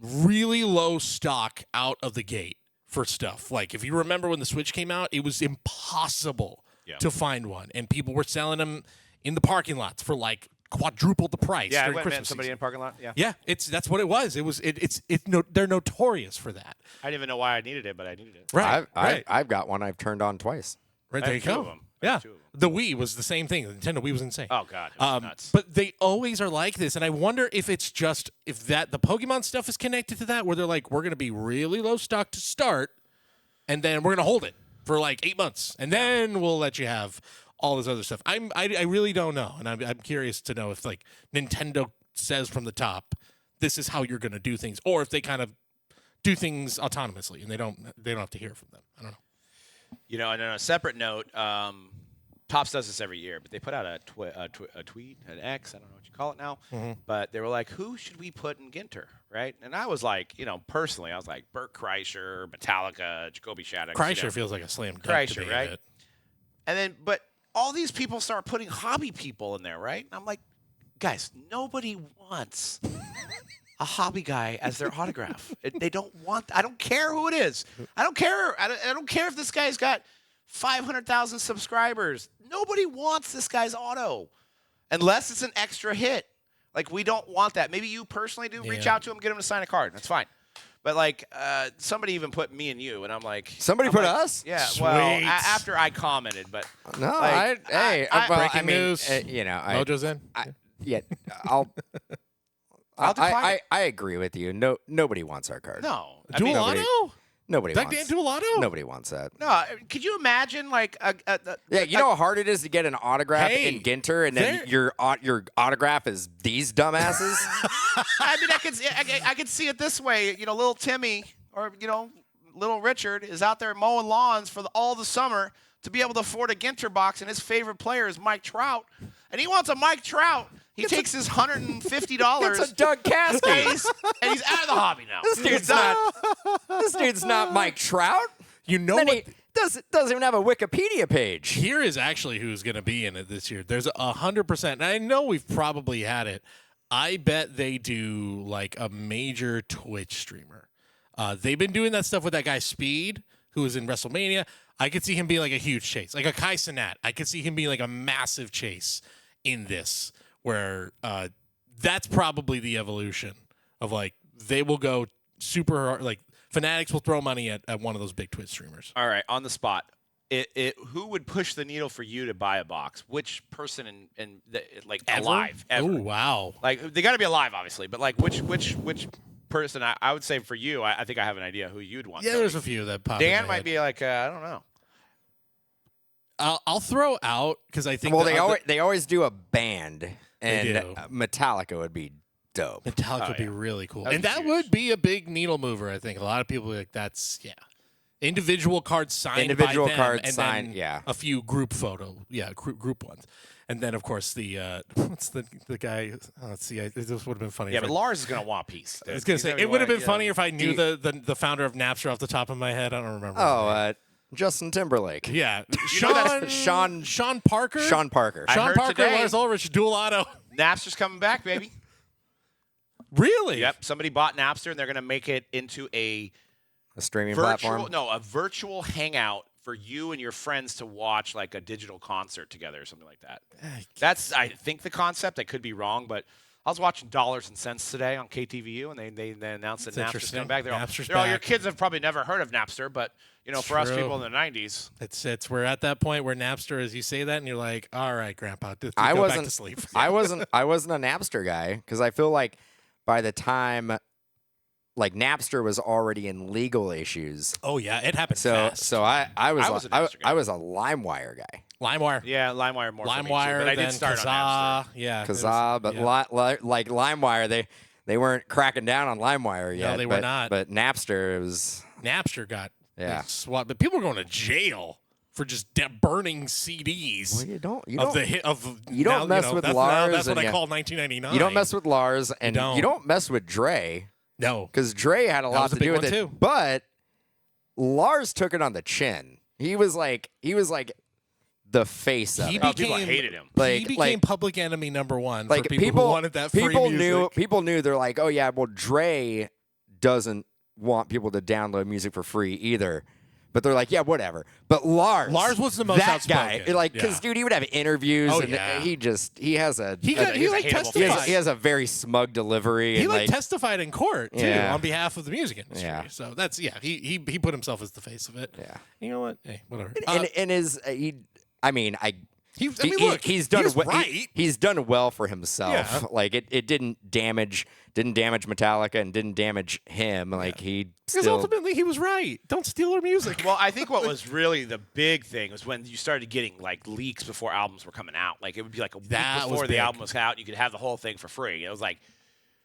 really low stock out of the gate for stuff. If you remember when the Switch came out, it was impossible to find one. And people were selling them in the parking lots for quadruple the price. Yeah, I during went Christmas met somebody season. in a parking lot. Yeah. Yeah, that's what it was. They're notorious for that. I didn't even know why I needed it, but I needed it. Right. I've got one I've turned on twice. Right, I there have you two go. of them. Yeah, the Wii was the same thing. The Nintendo Wii was insane. Oh God, it was nuts. But they always are like this, and I wonder if it's just the Pokemon stuff is connected to that, where they're we're going to be really low stock to start, and then we're going to hold it for 8 months, and then we'll let you have all this other stuff. I really don't know, and I'm curious to know if like Nintendo says from the top, this is how you're going to do things, or if they kind of do things autonomously and they don't have to hear from them. I don't know. You know, and on a separate note, Topps does this every year, but they put out a tweet, an X, I don't know what you call it now, but they were like, who should we put in Ginter, right? And I was like, you know, personally, I was like, Burt Kreischer, Metallica, Jacoby Shaddix. Kreischer feels like a slam dunk Kreischer, to me, right? And then, but all these people start putting hobby people in there, right? And I'm like, guys, nobody wants a hobby guy as their autograph. They don't want. I don't care who it is. I don't care. I don't care if this guy's got 500,000 subscribers. Nobody wants this guy's auto, unless it's an extra hit. Like we don't want that. Maybe you personally do. Reach out to him, get him to sign a card. That's fine. But like somebody even put me and you, and I'm like, somebody put us. Yeah. Sweet. Well, after I commented, but No, like, breaking news. news. Mojo's in. I agree with you. No, nobody wants our card. no. Dual nobody- auto? Nobody Back wants. to Dualato? Nobody wants that. No, could you imagine like Yeah, you know how hard it is to get an autograph Hey, in Ginter, and then there- your autograph is these dumbasses. I mean, I could see it this way. You know, little Timmy or you know, little Richard is out there mowing lawns for all the summer to be able to afford a Ginter box, and his favorite player is Mike Trout, and he wants a Mike Trout. He takes his $150. It's a Doug Caskey. and he's out of the hobby now. This dude's not Mike Trout. You know Then what? he doesn't even have a Wikipedia page. Here is actually who's going to be in it this year. There's 100%. And I know we've probably had it. I bet they do like a major Twitch streamer. They've been doing that stuff with that guy Speed, who was in WrestleMania. I could see him being like a huge chase, like a Kai Cenat. I could see him being like a massive chase in this, where that's probably the evolution of like they will go super hard. Like Fanatics will throw money at one of those big Twitch streamers. All right, on the spot. Who would push the needle for you to buy a box? Which person like alive ever? Oh wow! Like they got to be alive, obviously, but like which person? I would say for you, I think I have an idea who you'd want. Yeah, Cody. there's a few that pop. in Dan my might head. be like I don't know. I'll throw out because I think. Well, they always do a band, and do. Metallica would be dope. Metallica would be yeah. really cool, That'd and be that huge. would be a big needle mover. I think a lot of people are like that's individual cards signed, Individual by them, cards and signed, then yeah. a few group group ones, and then of course the what's the guy? Let's see, this would have been funny. Yeah, if but Lars is gonna want a piece. I was gonna say it would have been funnier if I knew the founder of Napster off the top of my head. I don't remember. his name. Justin Timberlake. Yeah, Sean Sean Parker. Sean Parker. I Sean heard Parker, today- Lars Ulrich, dual auto. Napster's coming back, baby. Really? Yep. Somebody bought Napster, and they're gonna make it into a A streaming virtual platform. a virtual hangout for you and your friends to watch like a digital concert together or something like that. That's I think the concept. I could be wrong, but I was watching Dollars and Cents today on KTVU, and they announced that That's Napster's coming interesting. back. Napster's Your back. kids have probably never heard of Napster, but you know, for us True. people in the '90s, It's we're at that point where Napster, as you say that, and you're like, all right, Grandpa, go I back wasn't. to sleep. I wasn't a Napster guy because I feel like by the time, like Napster was already in legal issues. Oh yeah, it happened So fast. so I was a Napster guy. I was a LimeWire guy. LimeWire, yeah, LimeWire more. for me too, LimeWire, but I then did start Kazaa, on Napster. yeah, Kazaa, but yeah. like LimeWire, they weren't cracking down on LimeWire yet. they were not. But Napster was. Napster got Yeah. swat, but people were going to jail for just burning CDs. Well, you don't of the hit of you don't mess with that's, Lars That's what and I you- call 1999. You don't mess with Lars, and don't. you don't mess with Dre, No, because Dre had a lot was a to big do with one, it. too. But Lars took it on the chin. He was like the face of He it. Oh, people became- hated him. Like- he became like- public enemy number one Like for people who wanted that free people music. knew they're like, oh yeah, well Dre doesn't want people to download music for free either. But they're like, yeah, whatever. But Lars was the most that guy, outspoken. like, because Yeah. dude, he would have interviews, Oh, and yeah. he has a He he's a like hateable testified. he has a very smug delivery. He and like testified in court too Yeah. on behalf of the music industry. Yeah. So that's he put himself as the face of it. Yeah. You know what? Hey, whatever. and his I mean, He's done right. He's done well for himself. Yeah. Like it didn't damage Metallica and didn't damage him. Like because ultimately he was right. Don't steal our music. Well, I think what was really the big thing was when you started getting like leaks before albums were coming out. Like it would be like a week before the album was out, you could have the whole thing for free. It was like,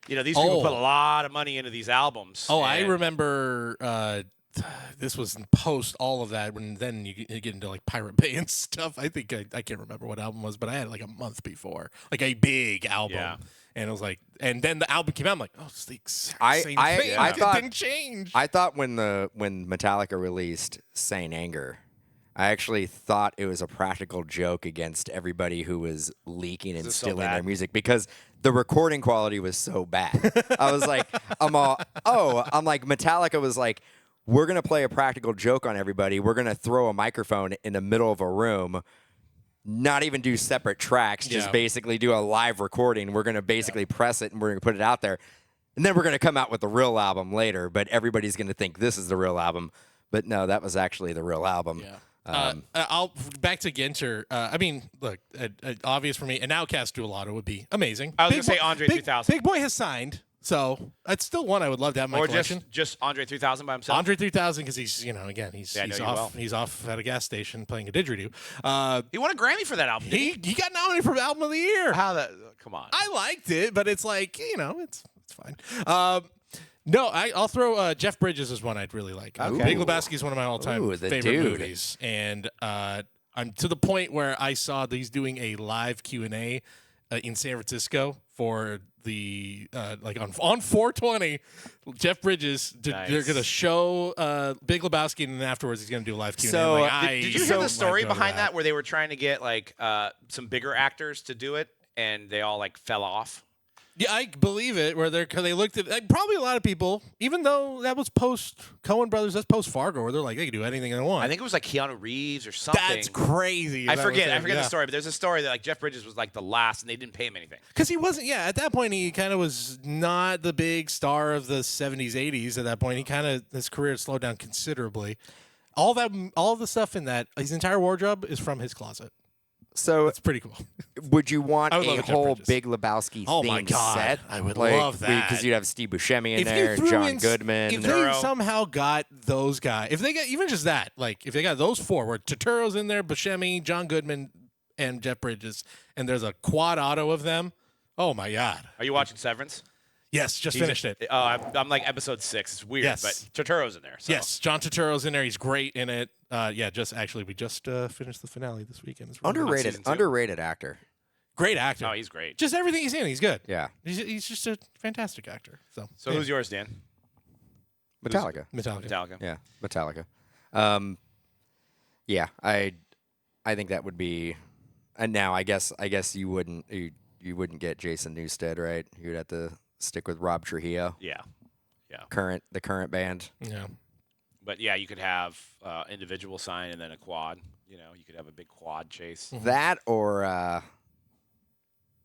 these people put a lot of money into these albums. Oh, I remember. This was post all of that when then you get into like Pirate Bay and stuff. I think I can't remember what album it was, but I had it like a month before, like a big album. Yeah. And it was like, and then the album came out. I'm like, oh, it's the exact same thing. I thought it didn't change. I thought when Metallica released Saint Anger, I actually thought it was a practical joke against everybody who was leaking and stealing their music because the recording quality was so bad. I was like, I'm like Metallica was like, we're going to play a practical joke on everybody. We're going to throw a microphone in the middle of a room, not even do separate tracks, just basically do a live recording. We're going to basically press it and we're going to put it out there. And then we're going to come out with the real album later, but everybody's going to think this is the real album. But no, that was actually the real album. Yeah. I'll back to Ginter. I mean, look, obvious for me. An Outcast Duolato would be amazing. I was going to say Andre 3000. Big Boy has signed. So that's still one I would love to have in my collection. Just Andre 3000 by himself. Andre 3000 because he's again he's off at a gas station playing a didgeridoo. He won a Grammy for that album. He got nominated for Album of the Year. Come on. I liked it, but it's like it's fine. No, I'll throw Jeff Bridges as one I'd really like. Okay. Big Lebowski is one of my all-time favorite movies, and I'm to the point where I saw that he's doing a live Q&A in San Francisco for the on 420. Jeff Bridges, they're gonna show Big Lebowski, and then afterwards he's gonna do a live Q&A. So did you hear the story behind that where they were trying to get like some bigger actors to do it, and they all like fell off? Yeah, I believe it. Where they looked at probably a lot of people, even though that was post Coen Brothers, that's post Fargo, where they're like they can do anything they want. I think it was like Keanu Reeves or something. That's crazy. I forget the story, but there's a story that like Jeff Bridges was like the last, and they didn't pay him anything because he wasn't. Yeah, at that point he kind of was not the big star of the 70s, 80s. At that point, his career slowed down considerably. All of the stuff in that his entire wardrobe is from his closet. So it's pretty cool. Would you want a whole Big Lebowski themed set? I would love that because you'd have Steve Buscemi in there, John Goodman. If they somehow got those guys, if they got even just that, like if they got those four, where Turturro's in there, Buscemi, John Goodman, and Jeff Bridges, and there's a quad auto of them. Oh my God! Are you watching Severance? Yes, just finished it. I'm like episode 6. It's weird, but Turturro's in there. So. Yes, John Turturro's in there. He's great in it. We just finished the finale this weekend. Underrated actor. Great actor. Oh, he's great. Just everything he's in, he's good. Yeah. He's just a fantastic actor. So who's yours, Dan? Metallica. Metallica. Yeah, Metallica. Yeah, I think that would be. And now I guess you wouldn't get Jason Newsted, right? You'd have to stick with Rob Trujillo. Yeah. The current band. Yeah. But yeah, you could have individual sign and then a quad. You could have a big quad chase. That or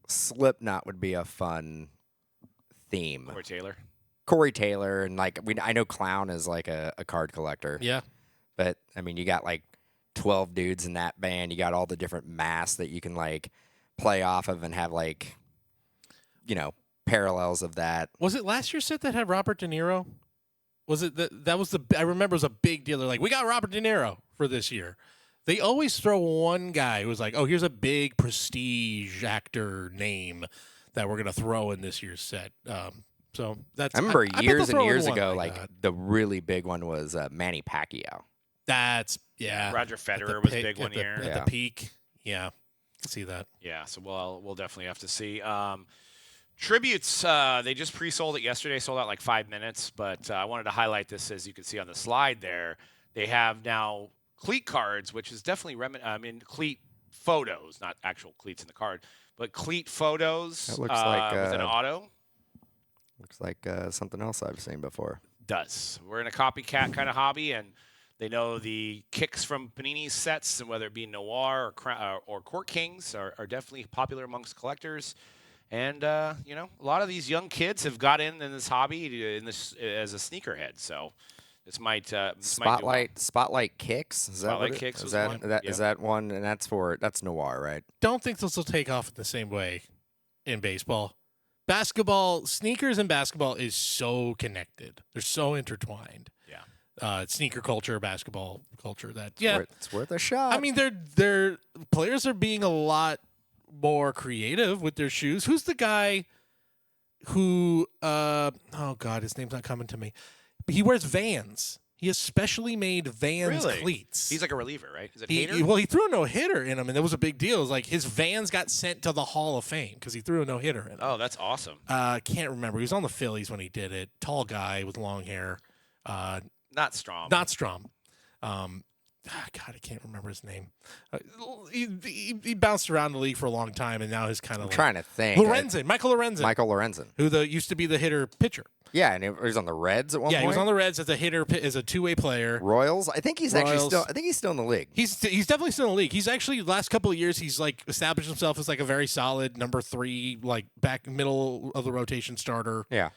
Slipknot would be a fun theme. Corey Taylor, and I know Clown is like a card collector. Yeah. But I mean, you got like 12 dudes in that band. You got all the different masks that you can like play off of and have like, parallels of that. Was it last year's set that had Robert De Niro? Was it that was I remember it was a big deal. They're like, we got Robert De Niro for this year. They always throw one guy who's like, oh, here's a big prestige actor name that we're gonna throw in this year's set. So that's. I remember years and years ago, the really big one was Manny Pacquiao. That's Roger Federer was a big one here at the peak. Yeah, I can see that. Yeah, so we'll definitely have to see. Tributes, they just pre-sold it yesterday, sold out like 5 minutes, but I wanted to highlight this as you can see on the slide there. They have now cleat cards, which is definitely cleat photos, not actual cleats in the card, but cleat photos that looks like, with an auto. Looks like something else I've seen before. Does. We're in a copycat kind of hobby, and they know the kicks from Panini sets, and whether it be Noir or Court Kings, are definitely popular amongst collectors. And, a lot of these young kids have got in this hobby as a sneakerhead. So This might do well. Spotlight Kicks. Is Spotlight that Kicks was that, one? That, Yeah. Is that one? And that's noir, right? Don't think this will take off in the same way in baseball. Basketball, sneakers and basketball is so connected. They're so intertwined. Yeah. Sneaker culture, basketball culture. It's worth a shot. I mean, they're players are being a lot more creative with their shoes. Who's the guy who? Oh God, his name's not coming to me. But he wears Vans. He has specially made Vans Really? cleats. He's like a reliever, right? Is it Hader? He threw a no-hitter in them, and that was a big deal. It was like his Vans got sent to the Hall of Fame because he threw a no-hitter in them. Oh, that's awesome. Can't remember. He was on the Phillies when he did it. Tall guy with long hair. Not Strom. Not Strom. God, I can't remember his name. He bounced around the league for a long time, and now he's kind of trying to think. Michael Lorenzen. Michael Lorenzen. Who used to be the hitter-pitcher. Yeah, and he was on the Reds at one point. Yeah, he was on the Reds as a hitter, as a two-way player. Royals. I think he's actually Royals. still. I think he's still in the league. He's definitely still in the league. He's actually the last couple of years he's like established himself as like a very solid number 3, like back middle of the rotation starter. Yeah.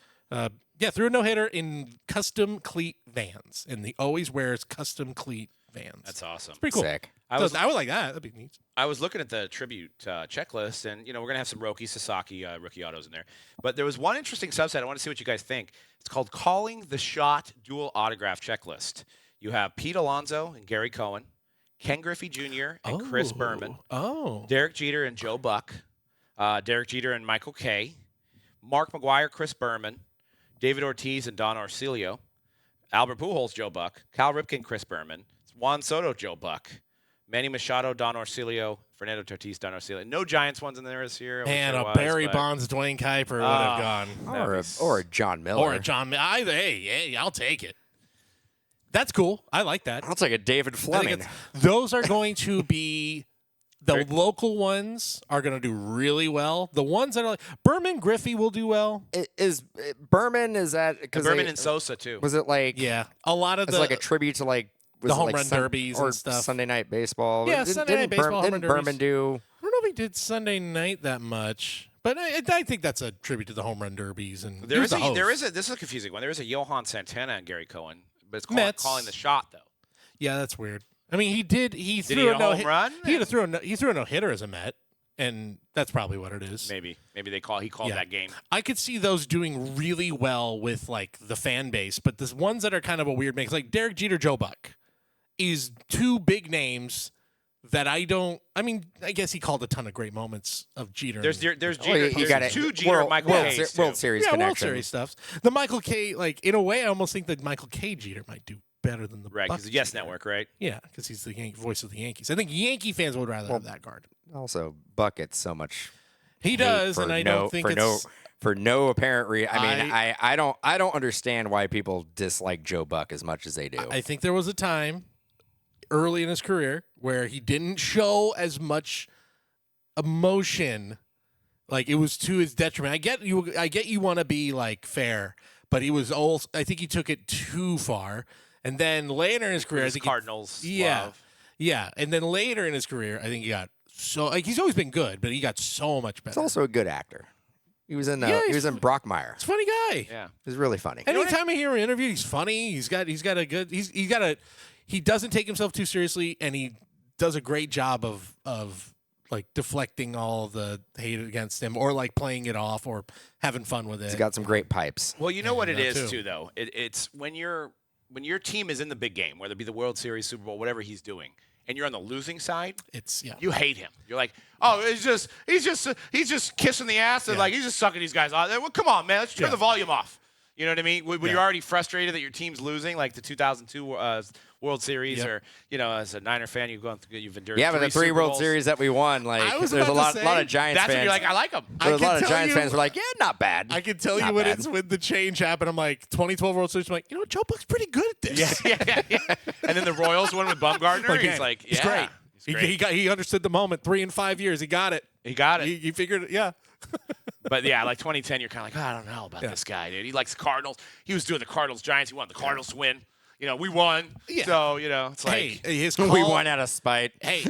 Threw a no hitter in custom cleat Vans, and he always wears custom cleat Vans. That's awesome. Pretty cool. Sick. I would like that. That'd be neat. I was looking at the tribute checklist, and we're gonna have some Roki Sasaki rookie autos in there. But there was one interesting subset. I want to see what you guys think. It's called Calling the Shot Dual Autograph Checklist. You have Pete Alonso and Gary Cohen, Ken Griffey Jr. and Chris Berman, Derek Jeter and Joe Buck, Derek Jeter and Michael Kay, Mark McGwire, Chris Berman, David Ortiz and Don Arcilio, Albert Pujols, Joe Buck, Cal Ripken, Chris Berman, Juan Soto, Joe Buck, Manny Machado, Don Orcilio, Fernando Tatis, Don Orcilio. No Giants ones in there this year. And a Barry Bonds, Dwayne Kuiper would have gone. Or a John Miller. Or a John Miller. Hey, I'll take it. That's cool. I like that. I'll take a David Fleming. Those are going to be the local ones are going to do really well. The ones that are like Berman, Griffey will do well. Berman is that because Berman and Sosa too. Was it like a lot of it's like a tribute to like the home run derbies or and stuff. Sunday Night Baseball. Yeah, Sunday Night Baseball. Didn't Berman do? I don't know if he did Sunday Night that much, but I think that's a tribute to the home run derbies. And this is a confusing one. There is a Johan Santana and Gary Cohen, but it's calling the shot though. Yeah, that's weird. I mean, he threw he a home run? He threw a no hitter as a Met, and that's probably what it is. Maybe he called that game. I could see those doing really well with like the fan base, but the ones that are kind of a weird mix, like Derek Jeter, Joe Buck, is two big names that I don't. I mean, I guess he called a ton of great moments of Jeter. There's Jeter. You got two Jeter, Michael K. World Series World connection. Series stuff. The Michael K. Like in a way, I almost think that Michael K. Jeter might do better than the right because the Yes Network, right? Yeah, because he's the voice of the Yankees. I think Yankee fans would rather have that card. Also, Buck gets so much. He does, and I don't think it's for no apparent reason. I mean, I don't understand why people dislike Joe Buck as much as they do. I think there was a time early in his career where he didn't show as much emotion. Like it was to his detriment. I get you want to be like fair, but he was old. I think he took it too far. And then later in his career, I think Cardinals. Yeah. And then later in his career, I think he got he's always been good, but he got so much better. He's also a good actor. He was in Brockmire. He's a funny guy. Yeah, he's really funny. Anytime I hear him interviewed, he's funny. He doesn't take himself too seriously, and he does a great job of like deflecting all of the hate against him, or like playing it off, or having fun with it. He's got some great pipes. Well, you know what it is too, though. It's when your team is in the big game, whether it be the World Series, Super Bowl, whatever he's doing, and you're on the losing side, you hate him. You're like, oh, he's just kissing the ass, and like he's just sucking these guys off. Well, come on, man, let's turn the volume off. You know what I mean? When you're already frustrated that your team's losing, like the 2002 World Series, or as a Niner fan, you've endured. Yeah, but the 3 World Series that we won, like there's a lot of Giants fans. That's when you're like, I like them. There's a lot of Giants fans who are like, yeah, not bad. I can tell you when the change happened. I'm like, 2012 World Series. I'm like, Joe Buck's pretty good at this. Yeah. And then the Royals won with Bumgarner. He's like, he's great. He understood the moment. 3 and 5 years, he got it. He figured it. Yeah. But yeah, like 2010, you're kind of like, I don't know about this guy, dude. He likes the Cardinals. He was doing the Cardinals Giants. He wanted the Cardinals to win. We won. Yeah. So, it's like we won out of spite. Hey,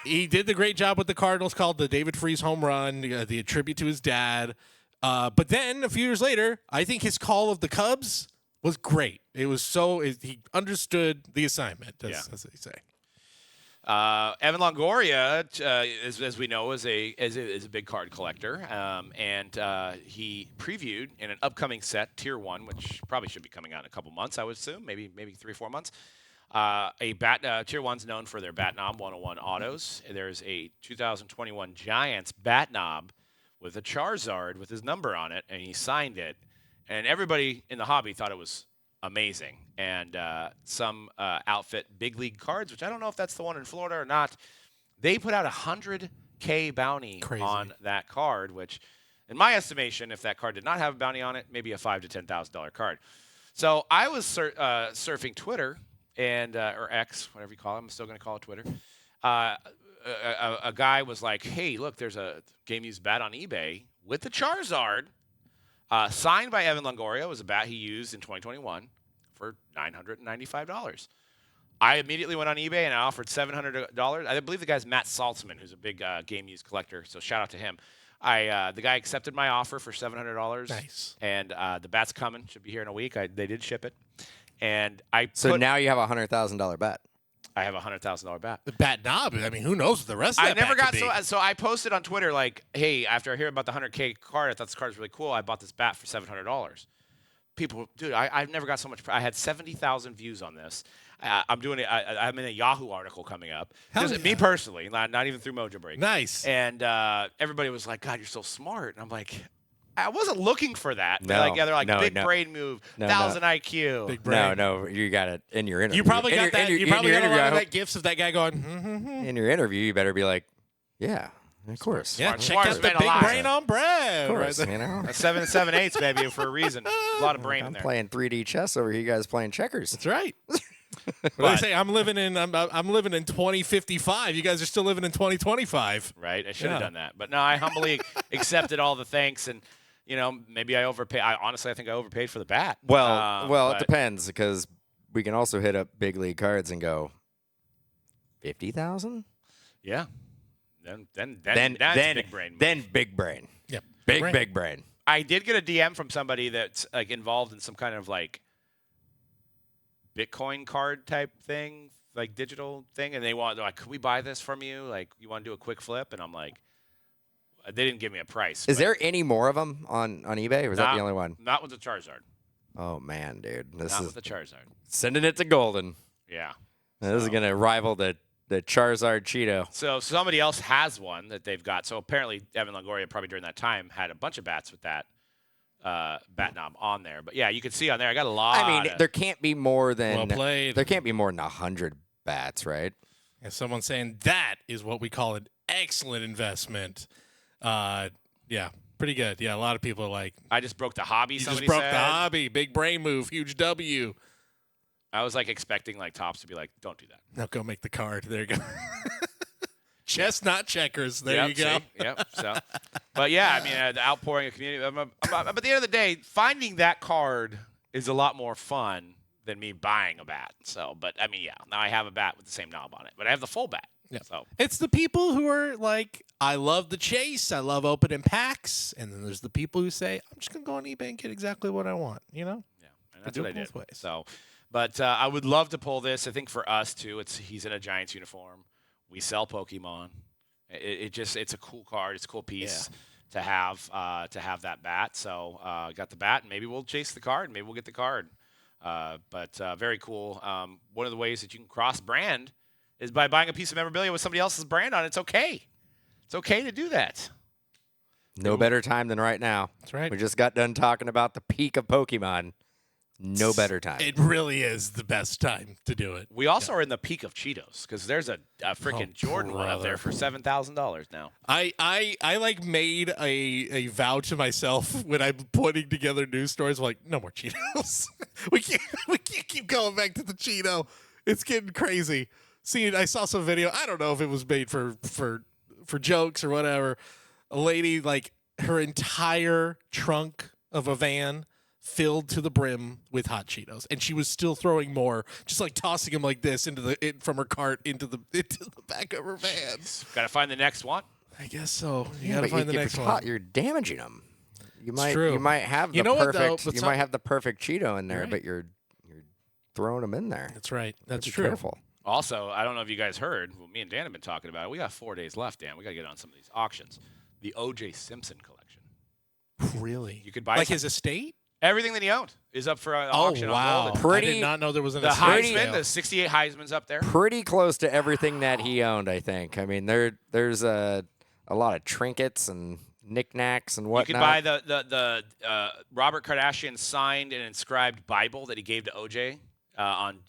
he did the great job with the Cardinals, called the David Freese home run, the tribute to his dad. But then a few years later, I think his call of the Cubs was great. It was he understood the assignment, as they say. Evan Longoria, as we know, is a big card collector, and he previewed in an upcoming set, Tier 1, which probably should be coming out in a couple months, I would assume, maybe 3 or 4 months. Tier 1's known for their Bat Knob 101 autos. There's a 2021 Giants Bat Knob with a Charizard with his number on it, and he signed it. And everybody in the hobby thought it was amazing. And some outfit, Big League Cards, which I don't know if that's the one in Florida or not, they put out a $100K bounty on that card, which, in my estimation, if that card did not have a bounty on it, maybe a $5,000 to $10,000 card. So I was surfing Twitter and or X, whatever you call it. I'm still going to call it Twitter. A guy was like, "Hey, look, there's a game used bat on eBay with the Charizard, signed by Evan Longoria. It was a bat he used in 2021 for $995." I immediately went on eBay and I offered $700. I believe the guy's Matt Saltzman, who's a big game used collector. So shout out to him. The guy accepted my offer for $700. Nice. And the bat's coming. Should be here in a week. They did ship it. And So now you have a $100,000 bet. I have a $100,000 bat. The Bat Knob. I mean, who knows what the rest of that bat could be. So I posted on Twitter like, "Hey, after I hear about the $100K card, I thought this card was really cool. I bought this bat for $700." People, dude, I've never got so much. I had 70,000 views on this. I'm doing it. I'm in a Yahoo article coming up. Me personally, not even through Mojobreak. Nice. And everybody was like, "God, you're so smart." And I'm like, I wasn't looking for that. No, they're like big brain move, 1,000 IQ. Big brain. No, you got it in your interview. You probably got that. You probably got a lot of that gifs of that guy going. In your interview, you better be like, "Yeah, of course." Yeah, check out the big brain on Brad. Of course, you know. 7 and 7/8, baby, for a reason. A lot of brain in I'm there. playing 3D chess over here. You guys playing checkers. That's right. What I say, I'm living in 2055. You guys are still living in 2025. Right. I should have done that, but no, I humbly accepted all the thanks, and maybe I overpaid. Honestly, I think I overpaid for the bat. Well, it depends, because we can also hit up Big League Cards and go 50,000. Yeah. Then big brain. Then big brain. Yeah. Big brain. I did get a DM from somebody that's like involved in some kind of like Bitcoin card type thing, like digital thing, and they're like, "Could we buy this from you? Like, you want to do a quick flip?" And I'm like, they didn't give me a price. Is there any more of them on eBay, or was that the only one? Not with the Charizard. Oh man, dude, Not with the Charizard. Sending it to Goldin. Yeah. This is gonna rival the Charizard Cheeto. So somebody else has one that they've got. So apparently Evan Longoria probably during that time had a bunch of bats with that bat knob on there. But yeah, you can see on there I got a lot. I mean, there can't be more than Well played. There can't be more than 100 bats, right? And someone's saying that is what we call an excellent investment. Yeah, pretty good. Yeah, a lot of people are like, I just broke the hobby. You Somebody just broke said. the hobby. Big brain move. Huge W. I was like expecting like Topps to be like, "Don't do that." Now go make the card. There you go. Chess, not checkers. There you go. See? Yep. So, but yeah, I mean, the outpouring of community. But at the end of the day, finding that card is a lot more fun than me buying a bat. So, but I mean, yeah, now I have a bat with the same knob on it, but I have the full bat. Yeah. So It's the people who are like, I love the chase. I love opening packs. And then there's the people who say, I'm just going to go on eBay and get exactly what I want, you know? yeah, and that's do what I it did. both ways. So, but I would love to pull this. I think for us too, he's in a Giants uniform. We sell Pokemon. It's a cool card. It's a cool piece to have that bat. So got the bat, and maybe we'll chase the card. Maybe we'll get the card. But very cool. One of the ways that you can cross brand is by buying a piece of memorabilia with somebody else's brand on it. It's okay. It's okay to do that. No better time than right now. That's right. We just got done talking about the peak of Pokemon. No better time. It really is the best time to do it. We also are in the peak of Cheetos because there's a freaking Jordan one up there for $7,000 now. I like made a vow to myself when I'm putting together news stories. Like, no more Cheetos. we can't keep going back to the Cheeto. It's getting crazy. See, I saw some video. I don't know if it was made for jokes or whatever. A lady, like, her entire trunk of a van filled to the brim with hot Cheetos, and she was still throwing more, just like tossing them like this from her cart into the back of her van. Got to find the next one. I guess so. You Yeah, gotta but find the if next it's one. hot, you're damaging them. You might true. you might have the You know what, perfect though? But you might have the perfect Cheeto in there, Right. but you're throwing them in there. That's right. That's Be true. Careful. Also, I don't know if you guys heard. Well, me and Dan have been talking about it. We got 4 days left, Dan. We got to get on some of these auctions. The O.J. Simpson collection. Really? You could buy like some- his estate? Everything that he owned is up for auction wow! on Goldin. I Pretty- did not know there was an The estate Heisman, sale. the 68 Heisman's up there. Pretty close to everything that he owned, I think. I mean, there's a lot of trinkets and knickknacks and You whatnot. could buy the Robert Kardashian signed and inscribed Bible that he gave to OJ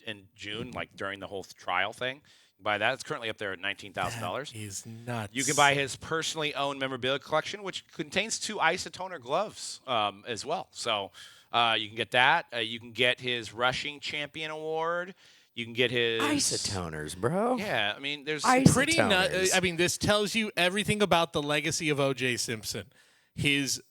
in June, like during the whole trial thing. You can buy that. It's currently up there at $19,000. He's nuts. You can buy his personally owned memorabilia collection, which contains 2 isotoner gloves as well. So you can get that. You can get his rushing champion award. You can get his isotoners, bro. Yeah, I mean, there's pretty nuts. Isotoners. I mean, this tells you everything about the legacy of O.J. Simpson. His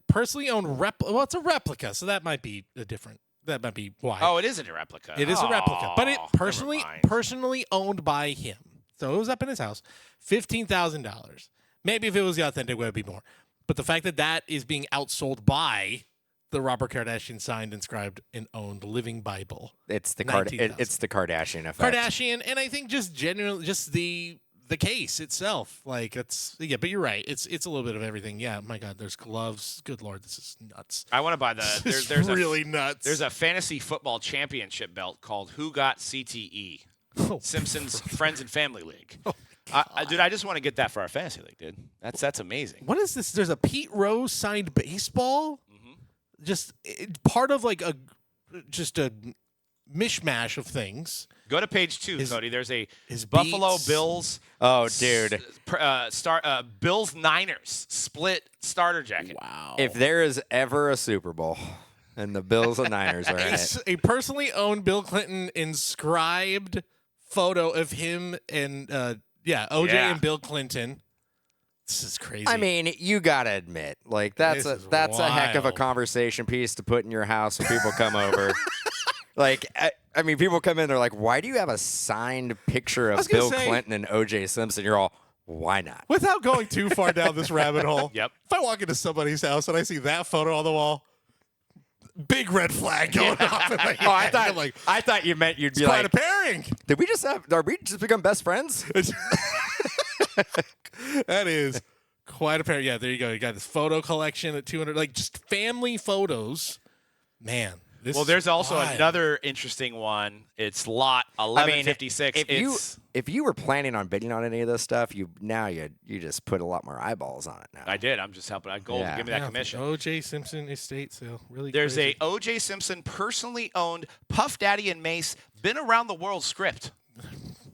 personally owned well, it's a replica, so that might be different. That might be why. Oh, it isn't a replica. It is a replica, but it Oh, personally never mind. personally owned by him. So it was up in his house, $15,000. Maybe if it was the authentic, it would be more. But the fact that that is being outsold by the Robert Kardashian signed, inscribed, and owned Living Bible, It's the 19,000. it's the Kardashian effect. Kardashian, and I think just genuinely, just the case itself, like it's But you're right, it's a little bit of everything. Yeah, my God, there's gloves. Good Lord, this is nuts. I want to buy the. This There's is really nuts. There's a fantasy football championship belt called Who Got CTE? Oh, Simpsons Friends and Family League. Oh, Dude, I just want to get that for our fantasy league, dude. That's amazing. what is this? There's a Pete Rose signed baseball. Just part of like a mishmash of things. Go to page 2, Cody. There's a his Buffalo beats. Bills. Oh, dude. Bills Niners split starter jacket. Wow. If there is ever a Super Bowl and the Bills and Niners are in it, a personally owned Bill Clinton inscribed photo of him and OJ Yeah. and Bill Clinton. This is crazy. I mean, you gotta admit, like that's This is a heck of a wild. conversation piece to put in your house when people come over. Like, I mean, people come in, they're like, "Why do you have a signed picture of was gonna Bill say- Clinton and O.J. Simpson?" You're all, "Why not?" without going too far down this rabbit hole, Yep. if I walk into somebody's house and I see that photo on the wall, big red flag going off in my Oh, I head. thought I'm like, I thought you meant you'd be it's quite like, a pairing. "Did we just become best friends?" That is quite a pair. Yeah, there you go. You got this photo collection at 200, like just family photos. Man, this Well, there's is also wild. another interesting one. It's lot I mean, 1156. if you were planning on bidding on any of this stuff, you just put a lot more eyeballs on it now. I did. I'm just helping out Gold to give me that Yeah, commission. the O.J. Simpson estate sale. Really There's crazy. a O.J. Simpson personally owned Puff Daddy and Mace Been Around the World script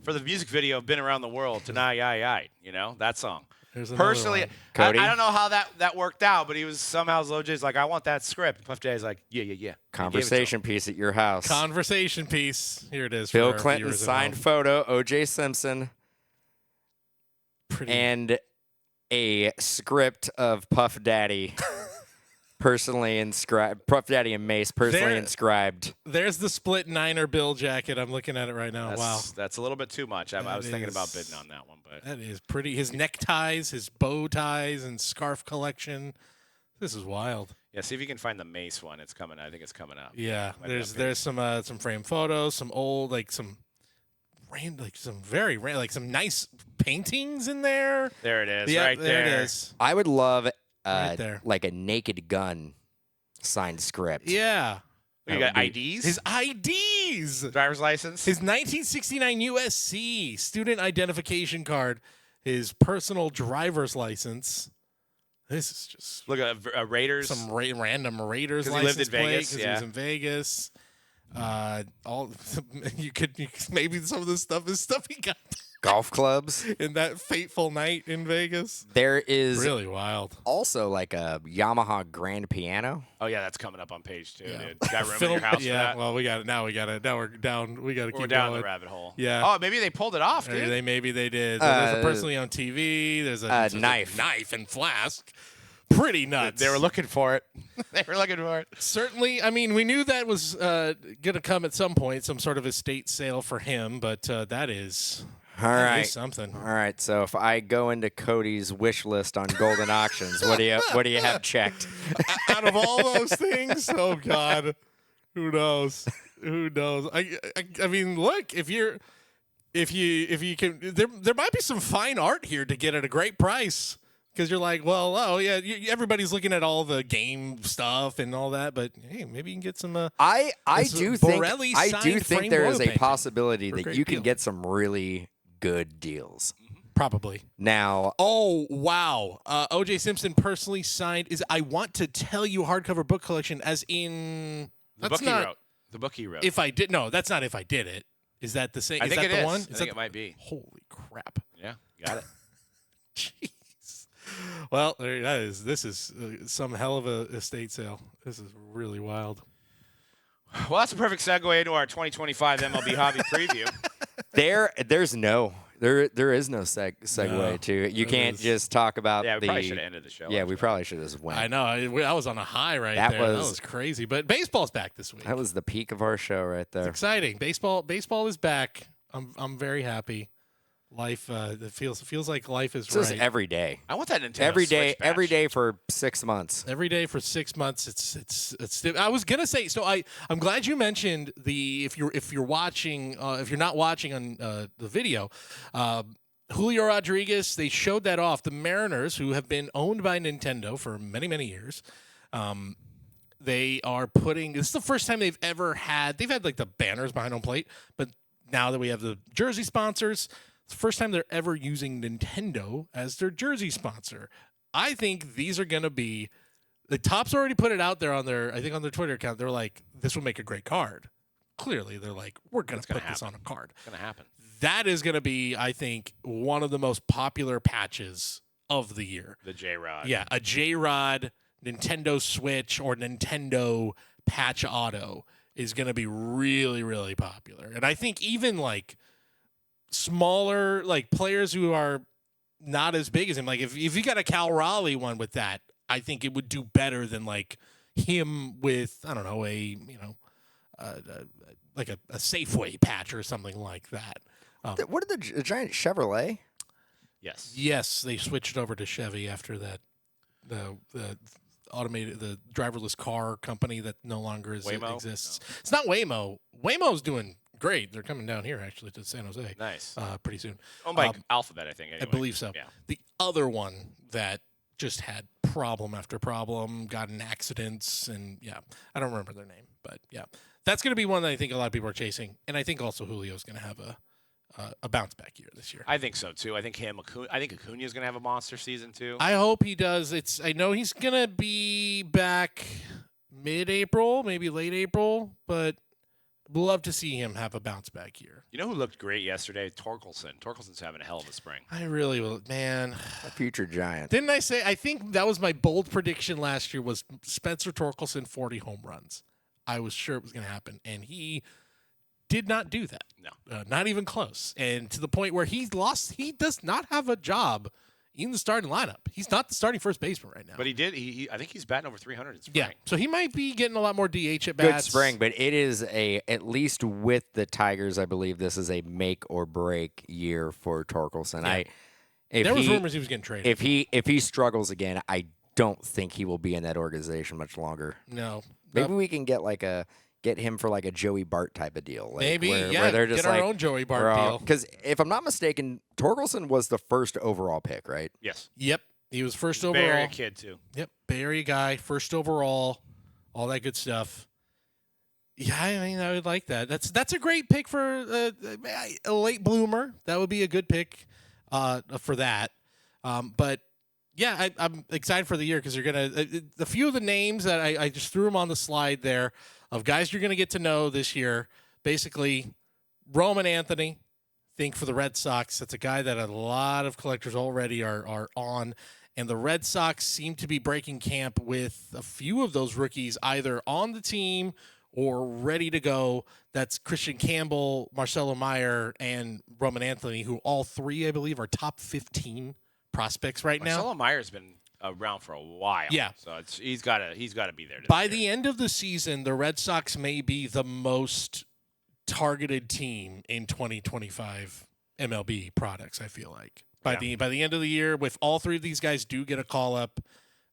for the music video of Been Around the World Tonight, you know, that song. There's another Personally, one. Cody? I don't know how that worked out, but he was somehow O.J.'s like, I want that script. Puff Daddy's like, yeah. And he gave it to him. Conversation piece at your house. Conversation piece. Here it is. Bill for our Clinton viewers at signed home. photo, O.J. Simpson, Pretty. and a script of Puff Daddy personally inscribed. Puff Daddy and Mace personally There- inscribed. There's the split Niner Bill jacket. I'm looking at it right now. Wow. That's a little bit too much. I was thinking about is- bidding on that one, but That is pretty. His neckties, his bow ties, and scarf collection. This is wild. yeah, see if you can find the Mace one. It's coming. I think it's coming up. Yeah, Might be up here. there's some frame photos, some old some nice paintings in there. There it is, Yeah, right there. it is. I would love Right there. like a Naked Gun signed script. Yeah, You That got would be- IDs, his IDs, driver's license. his 1969 USC student identification card, his personal driver's license. This is just Look at Raiders. some random Raiders 'Cause he lived license in plate Vegas, 'cause he yeah. was in Vegas. You could maybe some of this stuff is stuff he got Golf clubs. in that fateful night in Vegas. There is Really wild. also like a Yamaha grand piano. Oh yeah, that's coming up on page 2, Yeah. dude. Got room in your house for yeah, that? well, we got it. Now we're down. We got to We're keep down going. the rabbit hole. Yeah. Oh, maybe they pulled it off, Or dude. maybe they did. So there's a Uh, personally on TV. There's a knife. and flask. Pretty nuts. They were looking for it. They were looking for it. Certainly, I mean, we knew that was going to come at some point, some sort of estate sale for him, but that is All That right. is something. All right. So if I go into Cody's wish list on Goldin Auctions, what do you have checked? Out of all those things, oh God, who knows? Who knows? I mean, look, if you can, there might be some fine art here to get at a great price. Because you're like, well, oh yeah, everybody's looking at all the game stuff and all that, but hey, maybe you can get some. I do think there is a painting possibility for a that great you can deal. get some really good deals. Probably. Now, Oh wow! O.J. Simpson personally signed. I want to tell you hardcover book collection, as in The that's book not he wrote. The book he wrote. if I did. No, that's not if I did it. Is that the same? I is think that it the is. one? I think it might be. Holy crap! Yeah, got it. Jeez. Well, that is. This is some hell of a estate sale. This is really wild. Well, that's a perfect segue into our 2025 MLB Hobby Preview. there is no segue No, to it. You it can't is. just talk about Yeah, we probably should have ended the show. Yeah, we after probably should have just went. I know. I was on a high right That there. That was- was crazy. But baseball's back this week. That was the peak of our show right there. Exciting. Baseball is back. I'm very happy. Life it feels like life is This is right. every day. I want that Nintendo Every day, Switch patch. every day for 6 months. Every day for 6 months. It's. I was gonna say. So I'm glad you mentioned the if you're watching if you're not watching on the video, Julio Rodriguez. They showed that off. The Mariners, who have been owned by Nintendo for many years, they are putting. This is the first time they've had like the banners behind home plate, but now that we have the jersey sponsors. It's the first time they're ever using Nintendo as their jersey sponsor. I think these are going to be the Topps already put it out there on their Twitter account. They're like, this will make a great card. Clearly, they're like, we're going to put this on a card. It's going to happen. That is going to be, I think, one of the most popular patches of the year. The J-Rod. Yeah, a J-Rod, Nintendo Switch, or Nintendo patch auto is going to be really, really popular. And I think even like smaller like players who are not as big as him, like if you got a Cal Raleigh one with that, I think it would do better than like him with I don't know like a Safeway patch or something like that. What did the giant Chevrolet? Yes. Yes, they switched over to Chevy after that. The automated the driverless car company that no longer Waymo? exists. No. It's not Waymo. Waymo's doing great. They're coming down here actually to San Jose. Nice. Pretty soon. Owned by Alphabet, I think. Anyway. I believe so. Yeah. The other one that just had problem after problem, got in accidents, and yeah, I don't remember their name, but yeah, that's going to be one that I think a lot of people are chasing, and I think also Julio's going to have a bounce back year this year. I think so too. I think Acuna is going to have a monster season too. I hope he does. I know he's going to be back mid-April, maybe late April, but we'll love to see him have a bounce back year. You know who looked great yesterday? Torkelson. Torkelson's having a hell of a spring. I really will, man. A future giant. Didn't I say? I think that was my bold prediction last year was Spencer Torkelson 40 home runs. I was sure it was going to happen, and he did not do that. No. Not even close. And to the point where he does not have a job in the starting lineup. He's not the starting first baseman right now. But he did. I think he's batting over 300 in spring. Yeah. So he might be getting a lot more DH at Good bats. spring, but it is at least with the Tigers, I believe this is a make or break year for Torkelson. Yeah. There was rumors he was getting traded. If he struggles again, I don't think he will be in that organization much longer. No. Maybe we can get him for like a Joey Bart type of deal. Maybe, where they're just get our like, own Joey Bart deal. Because if I'm not mistaken, Torkelson was the first overall pick, right? Yes. Yep. He was first Bay overall. Area kid too. Yep. Bay Area guy, first overall, all that good stuff. Yeah, I mean, I would like that. That's a great pick for a late bloomer. That would be a good pick for that. But yeah, I'm excited for the year because you're gonna a few of the names that I just threw them on the slide there of guys you're gonna get to know this year. Basically, Roman Anthony. Think for the Red Sox. That's a guy that a lot of collectors already are on. And the Red Sox seem to be breaking camp with a few of those rookies either on the team or ready to go. That's Christian Campbell, Marcelo Meyer, and Roman Anthony, who all three, I believe, are top 15 prospects right now. Marcelo Meyer's been around for a while. Yeah. So he's got to be there. By the end of the season, the Red Sox may be the most targeted team in 2025 MLB products. I feel like by the end of the year, if all three of these guys do get a call up,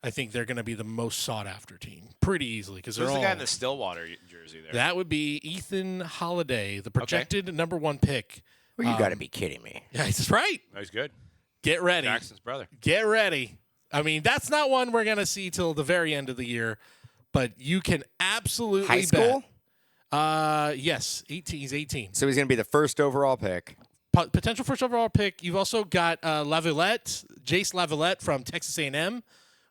I think they're going to be the most sought after team pretty easily because they're Who's all. the guy in the Stillwater jersey there? That would be Ethan Holiday, the projected number 1 pick. Well, you got to be kidding me. Yeah, that's right. Oh, he's good. Get ready. Jackson's brother. Get ready. I mean, that's not one we're going to see till the very end of the year, but you can absolutely High school? Yes, 18. He's 18. So he's going to be the first overall pick. Potential first overall pick. You've also got Jace Lavalette from Texas A&M,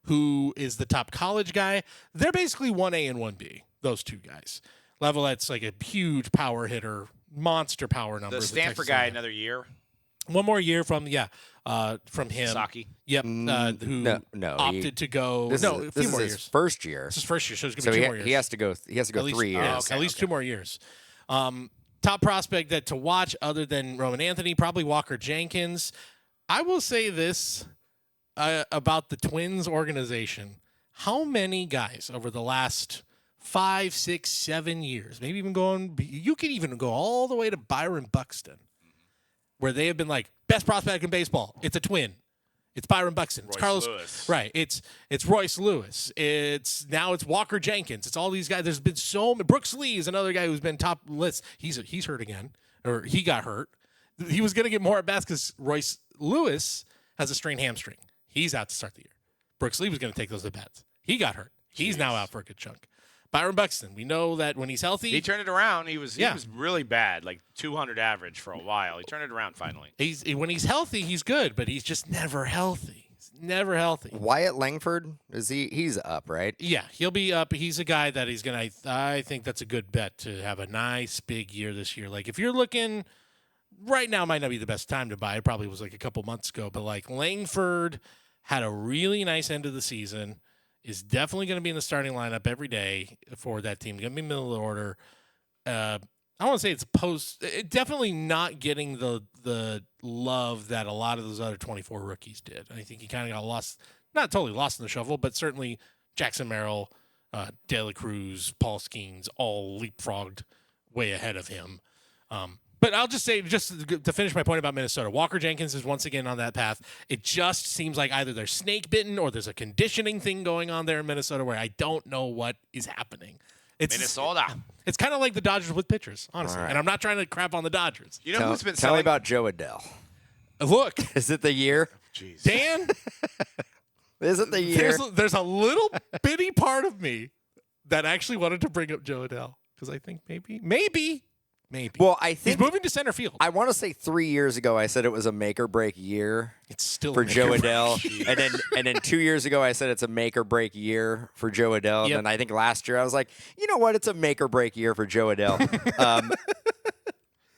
who is the top college guy. They're basically 1A and 1B, those two guys. Lavallette's like a huge power hitter, monster power numbers. The Stanford guy, another year. One more year from him. Saki. Yep. Who opted to go. This a few is more his years. first year. This is first year, so it's going to be 2 more years. He has to go. He has to go at least, 3 years. At least 2 more years. Top prospect that to watch other than Roman Anthony, probably Walker Jenkins. I will say this about the Twins organization. How many guys over the last 5, 6, 7 years, maybe even you could even go all the way to Byron Buxton, where they have been like, best prospect in baseball. It's a Twin. It's Byron Buxton. It's Carlos Lewis. Right. It's Royce Lewis. It's Walker Jenkins. It's all these guys. There's been so many. Brooks Lee is another guy who's been top list. He's hurt again, or he got hurt. He was going to get more at bats because Royce Lewis has a strained hamstring. He's out to start the year. Brooks Lee was going to take those at bats. He got hurt. He's now out for a good chunk. Byron Buxton, we know that when he's healthy. He turned it around. He was really bad, like 200 average for a while. He turned it around finally. When he's healthy, he's good, but he's just never healthy. He's never healthy. Wyatt Langford, he's up, right? Yeah, he'll be up. He's a guy that he's going to, I think that's a good bet to have a nice big year this year. Like if you're looking, right now might not be the best time to buy. It probably was like a couple months ago, but like Langford had a really nice end of the season. Is definitely going to be in the starting lineup every day for that team. Going to be middle of the order. I want to say it's definitely not getting the love that a lot of those other 24 rookies did. I think he kind of got lost, not totally lost in the shuffle, but certainly Jackson Merrill, De La Cruz, Paul Skenes all leapfrogged way ahead of him. But I'll just say, just to finish my point about Minnesota, Walker Jenkins is once again on that path. It just seems like either they're snake bitten or there's a conditioning thing going on there in Minnesota where I don't know what is happening. Minnesota. It's kind of like the Dodgers with pitchers, honestly. Right. And I'm not trying to crap on the Dodgers. You know who's been Tell me selling? about Joe Adell. Look, Is it the year? Jeez. Dan, Is it the year? there's a little bitty part of me that actually wanted to bring up Joe Adell because I think maybe. Well, I He's think moving to center field. I want to say 3 years ago I said it was a make or break year It's still for a Joe make or break. Adell, and then 2 years ago I said it's a make or break year for Joe Adell, Yep. and then I think last year I was like, you know what, it's a make or break year for Joe Adell.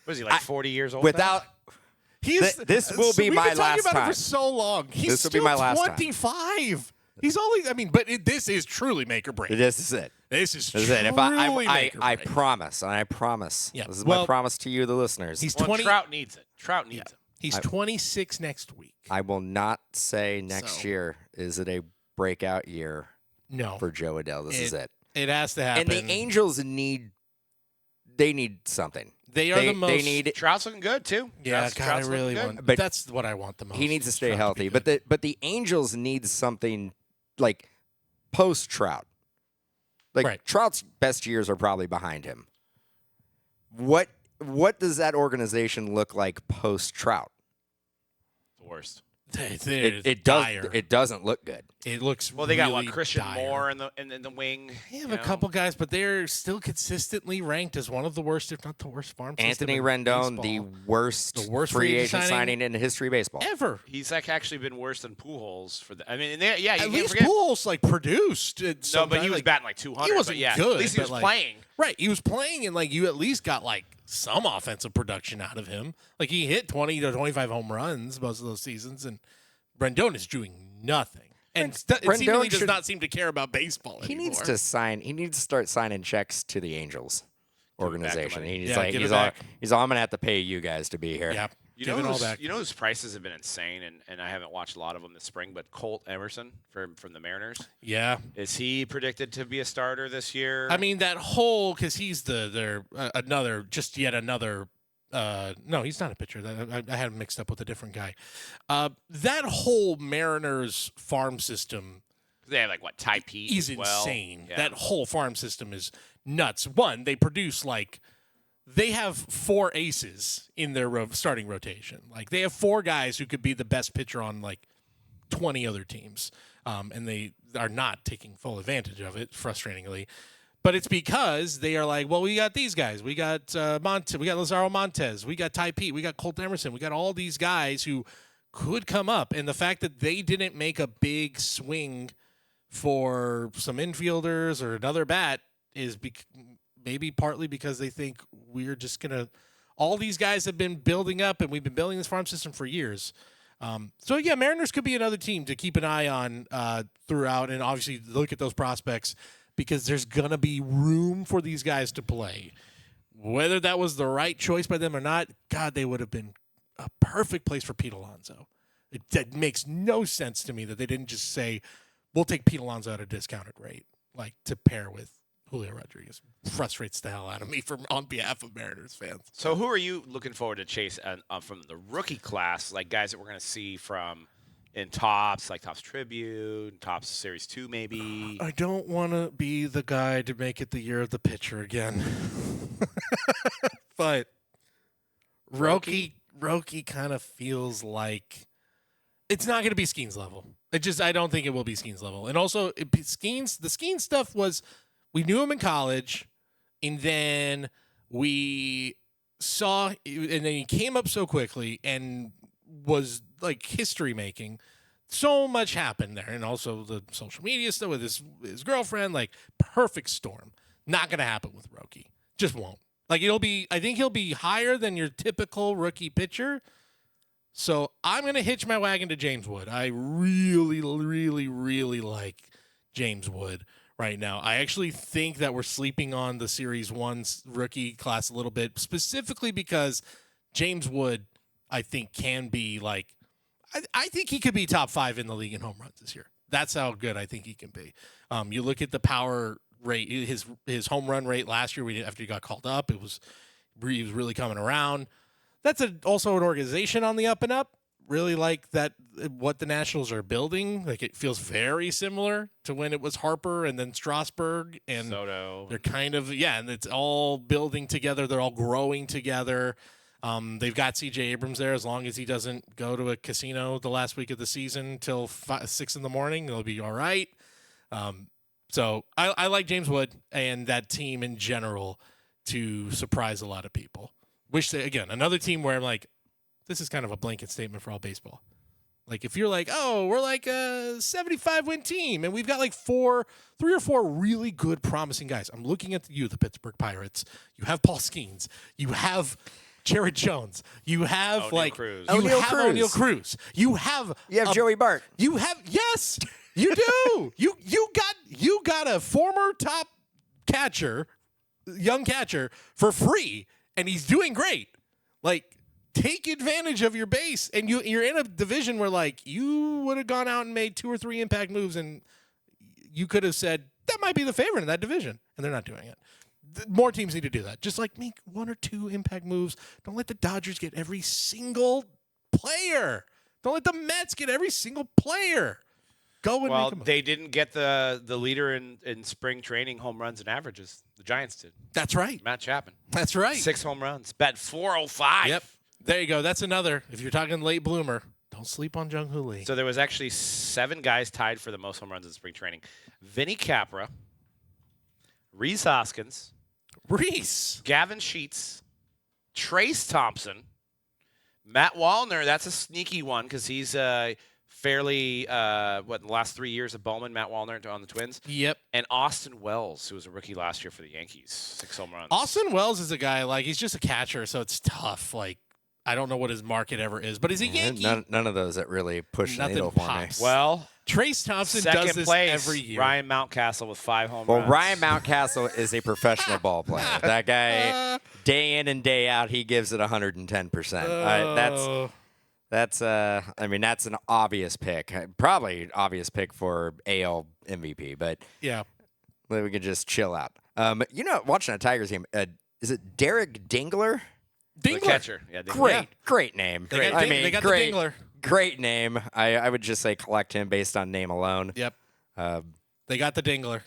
Was he like 40 years old? Without this will be my last We've been talking about time. it for so long. He's This will be still my last time. 25. He's only. I mean, but this is truly make or break. This is it. This is This truly is it. If make or I break. promise, and I promise, Yeah. this is Well, my promise to you, the listeners. He's Well, 20. Trout needs it. Trout needs it. He's 26 next week. I will not say next So- year is it a breakout year No, for Joe Adell. This is it. It has to happen. And the Angels need something. They are the most. They need. Trout's looking good too. Yeah, Trout's God, I looking really good. want. But that's what I want the most. He needs to stay Trout healthy. be good. But the Angels need something like post Trout. Like Right. Trout's best years are probably behind him. What does that organization look like post Trout? The worst. It doesn't look good. It looks. Well, they got really what, Christian dire. Moore in the wing. They have a couple guys, but they're still consistently ranked as one of the worst, if not the worst, farm system Anthony in Rendon, baseball. the worst free agent signing in the history of baseball. ever. He's like actually been worse than Pujols for the. I mean, yeah, you At can't least forget. Pujols like produced. No, but he was batting like 200. He wasn't but yeah, good. At least he but, was like, playing. Right, he was playing, and like you at least got like some offensive production out of him. Like he hit 20 to 25 home runs most of those seasons, and Rendon is doing nothing. And it seemingly does not seem to care about baseball He anymore. needs to sign. He needs to start signing checks to the Angels organization. money. He's Yeah, like, give it he's back. I'm gonna have to pay you guys to be here. Yeah, You give know, it all whose, back. you know whose prices have been insane, and I haven't watched a lot of them this spring. But Colt Emerson from the Mariners, Yeah, is he predicted to be a starter this year? I mean that whole because he's yet another No, he's not a pitcher. I had him mixed up with a different guy. That whole Mariners farm system They have like Ty Pete is as well. insane. Yeah. That whole farm system is nuts. One, they produce they have 4 aces in their starting rotation. Like they have 4 guys who could be the best pitcher on 20 other teams, and they are not taking full advantage of it, frustratingly. But it's because they are well, we got these guys. We got we got Lazaro Montes. We got Ty Pete. We got Colt Emerson. We got all these guys who could come up. And the fact that they didn't make a big swing for some infielders or another bat is maybe partly because they think we're just going to – all these guys have been building up, and we've been building this farm system for years. So, yeah, Mariners could be another team to keep an eye on throughout, and obviously look at those prospects because there's going to be room for these guys to play. Whether that was the right choice by them or not, God, they would have been a perfect place for Pete Alonso. It makes no sense to me that they didn't just say, we'll take Pete Alonso at a discounted rate, to pair with Julio Rodriguez. Frustrates the hell out of me on behalf of Mariners fans. So who are you looking forward to chase from the rookie class, guys that we're going to see in Topps, Topps Tribute, Topps Series 2 maybe? I don't want to be the guy to make it the year of the pitcher again. But Roki kind of feels like it's not going to be Skenes level. I don't think it will be Skenes level. And also, the Skenes stuff was, we knew him in college, and then we saw, and then he came up so quickly and was history making. So much happened there, and also the social media stuff with his girlfriend, perfect storm. Not going to happen with Roki. Just won't. I think he'll be higher than your typical rookie pitcher. So I'm going to hitch my wagon to James Wood. I really, really, really like James Wood right now. I actually think that we're sleeping on the Series 1 rookie class a little bit, specifically because James Wood, I think, can be I think he could be top 5 in the league in home runs this year. That's how good I think he can be. You look at the power rate, his home run rate last year after he got called up, he was really coming around. That's also an organization on the up and up. Really like that what the Nationals are building. It feels very similar to when it was Harper and then Strasburg and Soto. They're kind of and it's all building together. They're all growing together. They've got C.J. Abrams there as long as he doesn't go to a casino the last week of the season till 6 in the morning. They'll be all right. So I like James Wood and that team in general to surprise a lot of people. Again, another team where I'm this is kind of a blanket statement for all baseball. If you're we're a 75-win team, and we've got 3 or 4 really good, promising guys. I'm looking at you, the Pittsburgh Pirates. You have Paul Skenes. You have Jared Jones. You have O'Neal Cruz. You have Joey Bart. Yes, you do. you got a former top young catcher for free, and he's doing great. Take advantage of your base, and you're in a division where you would have gone out and made 2 or 3 impact moves, and you could have said that might be the favorite in that division, and they're not doing it. More teams need to do that. Just make 1 or 2 impact moves. Don't let the Dodgers get every single player. Don't let the Mets get every single player. Well, they didn't get the leader in spring training home runs and averages. The Giants did. That's right. Matt Chapman. That's right. 6 home runs. Bet 405. Yep. There you go. That's another. If you're talking late bloomer, don't sleep on Jung-Hoo Lee. So there was actually 7 guys tied for the most home runs in spring training. Vinny Capra, Rhys Hoskins, Gavin Sheets, Trace Thompson, Matt Wallner. That's a sneaky one because he's fairly, in the last 3 years of Bowman, Matt Wallner on the Twins. Yep. And Austin Wells, who was a rookie last year for the Yankees, 6 home runs. Austin Wells is a guy, he's just a catcher, so it's tough. I don't know what his market ever is, but he's a Yankee. None of those that really push the needle for me. Well, Trace Thompson second does this place, every year. Ryan Mountcastle with 5 home runs. Well, Ryan Mountcastle is a professional ball player. That guy, day in and day out, he gives it 110%. That's an obvious pick. Probably an obvious pick for AL MVP, but yeah, we could just chill out. Watching a Tigers game, is it Derek Dingler? Dingler. The catcher. Yeah, Dingler. Great name. They got the great, Dingler. great name. I would just say collect him based on name alone. Yep. They got the Dingler.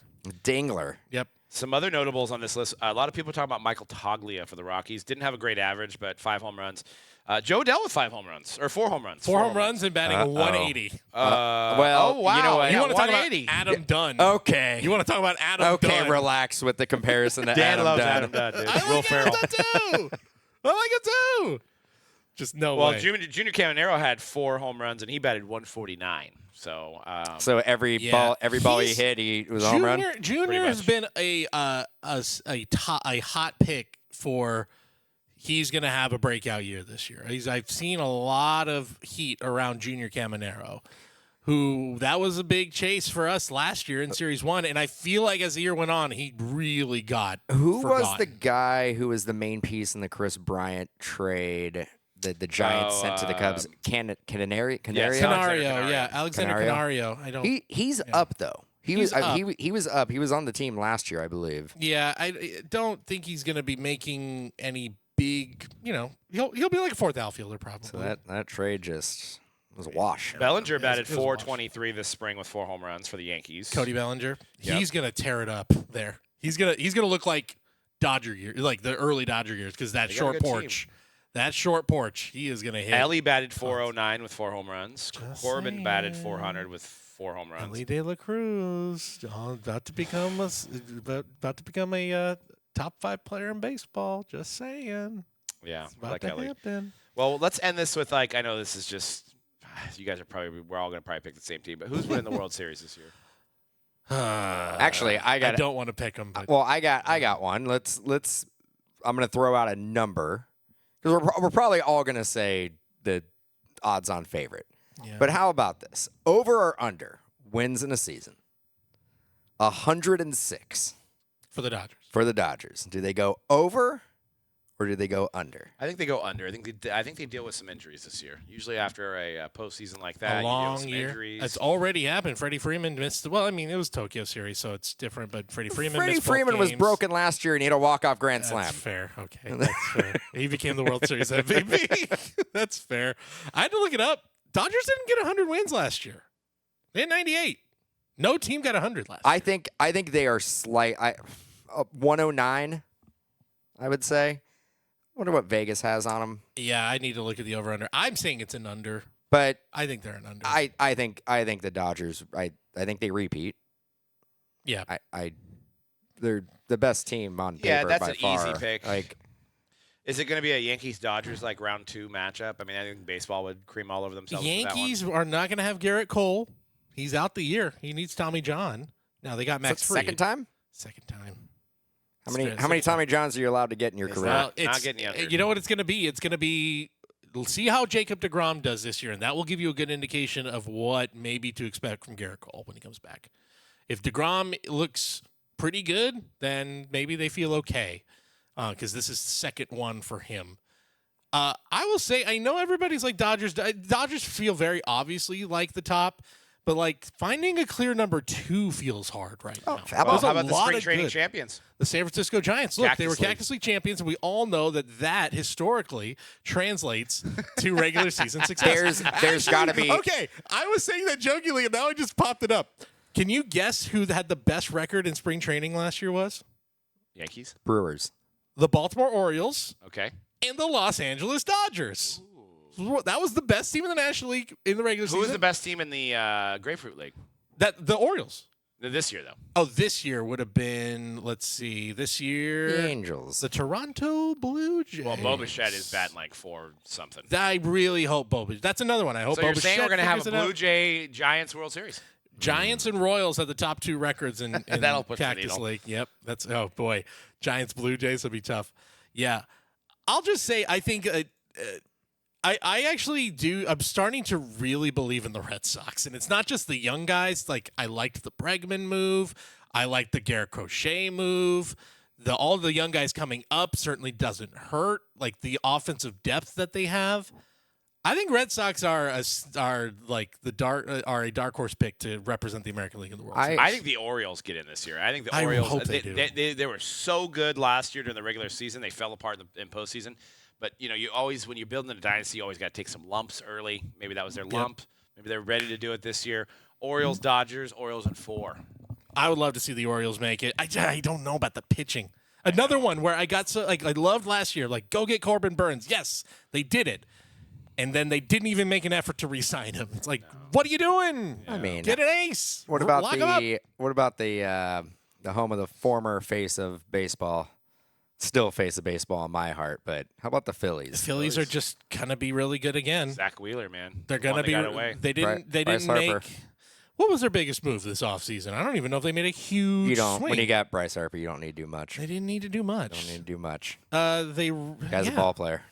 Dingler. Yep. Some other notables on this list. A lot of people talk about Michael Toglia for the Rockies. Didn't have a great average, but 5 home runs. Joe Dell with 5 home runs, or 4 home runs. 4 home runs and batting 180. Well, oh, wow. you know what? You want to talk about 180. Adam Dunn? Okay. You want to talk about Adam Okay, Dunn? relax with the comparison to Dan Adam loves Dunn. Adam Dunn, dude. I Will like Ferrell. Adam Dunn too. I like it too. Just no Well, way. Junior Caminero had 4 home runs, and he batted 149. So, So every ball he hit, he was a home run. Junior has been a hot pick for. He's going to have a breakout year this year. I've seen a lot of heat around Junior Caminero, who that was a big chase for us last year in Series 1, and I feel like as the year went on, he really got Who forgotten. was the guy who was the main piece in the Chris Bryant trade that the Giants sent to the Cubs? Canario? Canario, yeah, Alexander Canario. I don't. He's up though. He was up. he was up. He was on the team last year, I believe. Yeah, I don't think he's going to be making any big. He'll be like a 4th outfielder probably. So that trade just was a wash. Bellinger batted it was a wash. 423 this spring with 4 home runs for the Yankees. Cody Bellinger, Yep. he's going to tear it up there. He's gonna look like Dodger year, like the early Dodger years, because that They got a short good porch. That short porch, he is going to hit. Ellie batted 409 with 4 home runs. Just Corbin saying. batted 400 with 4 home runs. Ellie De La Cruz, about to become a top 5 player in baseball. Just saying. Yeah, It's I about like to Ellie. happen. Well, let's end this with, I know this is just, you guys we're all going to probably pick the same team, but who's winning the World Series this year? Actually, I don't want to pick him. But Well, I got one. Let's. I'm gonna throw out a number because we're probably all gonna say the odds-on favorite. yeah. But how about this? Over or under wins in a season? 106 for the Dodgers. for the Dodgers. Do they go over or do they go under? I think they go under. I think they deal with some injuries this year. Usually after a postseason like that, A you deal with long some year. injuries. It's already happened. Freddie Freeman missed. Well, I mean, it was Tokyo Series, so it's different. But Freddie Freeman was broken last year and he had a walk-off grand That's slam. fair. Okay, that's fair. He became the World Series MVP. That's fair. I had to look it up. Dodgers didn't get 100 wins last year. They had 98. No team got 100 last. I think they are 109. I would say. Wonder what Vegas has on them. Yeah, I need to look at the over/under. I'm saying it's an under. But I think they're an under. I think the Dodgers. I think they repeat. Yeah. They're the best team on paper. Yeah, that's by an far. easy pick. Like, Is it going to be a Yankees-Dodgers like round 2 matchup? I mean, I think baseball would cream all over themselves. Yankees are not going to have Garrett Cole. He's out the year. He needs Tommy John. Now they got Max Fried. second time. Second time. How many Tommy Johns are you allowed to get in your career? not- Well, not getting younger. You know what it's going to be? It's going to be. See how Jacob deGrom does this year, and that will give you a good indication of what maybe to expect from Garrett Cole when he comes back. If deGrom looks pretty good, then maybe they feel okay because this is the second one for him. I will say, I know everybody's like Dodgers. Dodgers feel very obviously like the top, but like finding a clear number 2 feels hard right now. how Well, There's how a about the lot spring of training good. champions? The San Francisco Giants. Look, they were Cactus League. Cactus League champions, and we all know that historically translates to regular season success. There's got to be. Okay, I was saying that jokingly, and now I just popped it up. Can you guess who had the best record in spring training last year was? Yankees. Brewers. The Baltimore Orioles Okay. and the Los Angeles Dodgers. That was the best team in the National League in the regular Who season. was the best team in the Grapefruit League? The Orioles. This year, though. Oh, this year would have been, let's see, this year. The Angels. The Toronto Blue Jays. Well, Bo Bichette is batting like 4 something. I really hope Bo Bichette. That's another one. I hope So Bo you're saying Bichette we're going to have a figures it Blue out. Jay Giants World Series? Giants and Royals have the top 2 records in That'll push the Cactus needle. League. Yep. That's boy. Giants Blue Jays will be tough. Yeah. I'll just say I think I actually do. I'm starting to really believe in the Red Sox, and it's not just the young guys. Like I liked the Bregman move. I liked the Garrett Crochet move. All the young guys coming up certainly doesn't hurt. Like the offensive depth that they have. I think Red Sox are a dark horse pick to represent the American League in the World Series. I think the Orioles get in this year. I think the I Orioles. hope they do. They were so good last year during the regular season. They fell apart in postseason. But, you always, when you're building a dynasty, you always got to take some lumps early. Maybe that was their lump. Maybe they're ready to do it this year. Orioles, Dodgers, Orioles in 4. I would love to see the Orioles make it. I don't know about the pitching. Another one where I got I loved last year. Like, go get Corbin Burns. Yes, they did it. And then they didn't even make an effort to re-sign him. It's like, what are you doing? I mean, get an ace. What about the home of the former face of baseball? Still face of baseball in my heart, but how about the Phillies? The Phillies are just gonna be really good again. Zach Wheeler, man. They're gonna be. They didn't make. What was their biggest move this offseason? I don't even know if they made a huge swing. When you got Bryce Harper, you don't need to do much. They didn't need to do much. Don't need to do much. As a ball player.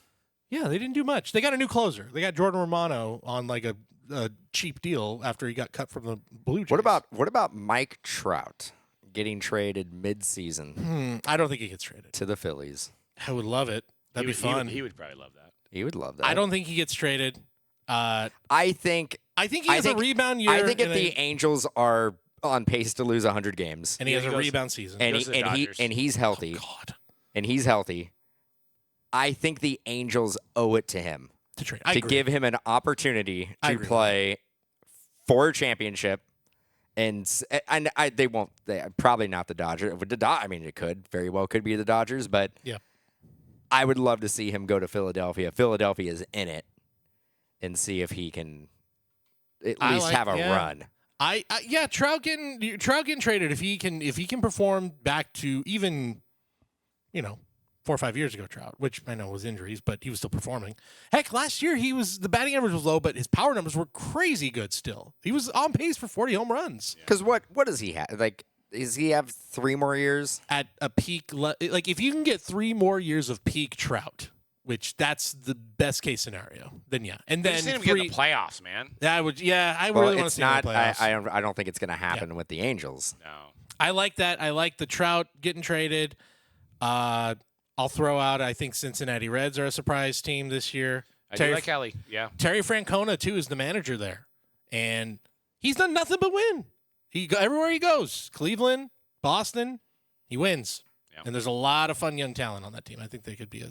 Yeah, they didn't do much. They got a new closer. They got Jordan Romano on like a cheap deal after he got cut from the Blue Jays. What about Mike Trout getting traded mid-season? I don't think he gets traded to the Phillies. I would love it. That'd be fun. He would probably love that. He would love that. I don't think he gets traded. I think he has a rebound year. I think if the Angels are on pace to lose 100 games, and he has a rebound season, and he's healthy, and he's healthy, I think the Angels owe it to him to give him an opportunity to play for a championship. And they won't. Probably not the Dodgers. It could very well be the Dodgers, but I would love to see him go to Philadelphia. Philadelphia is in it, and see if he can at least have a run. Trout getting traded if he can perform back to even, 4 or 5 years ago, Trout, which I know was injuries, but he was still performing. Heck, last year the batting average was low, but his power numbers were crazy good still. He was on pace for 40 home runs. Because what does he have? Like, does he have 3 more years? At a peak, if you can get 3 more years of peak Trout, which that's the best case scenario, then yeah. And then him get in the playoffs, man. I really want to see him in the playoffs. I don't think it's going to happen with the Angels. No. I like that. I like the Trout getting traded. I'll throw out, I think Cincinnati Reds are a surprise team this year. I do like Kelly, yeah. Terry Francona, too, is the manager there. And he's done nothing but win. Everywhere he goes, Cleveland, Boston, he wins. Yeah. And there's a lot of fun young talent on that team. I think they could be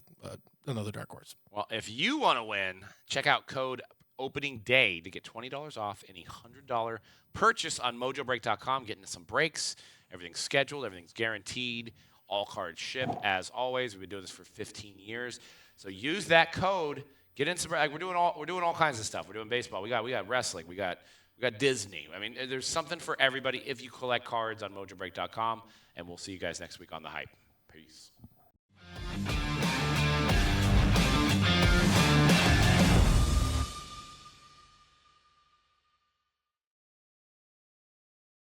another dark horse. Well, if you want to win, check out code opening day to get $20 off any $100 purchase on Mojobreak.com. Getting some breaks. Everything's scheduled. Everything's guaranteed. All cards ship, as always. We've been doing this for 15 years. So use that code. Get in some. We're doing all kinds of stuff. We're doing baseball. We got wrestling. We got Disney. I mean, there's something for everybody if you collect cards on Mojobreak.com. And we'll see you guys next week on The Hype. Peace.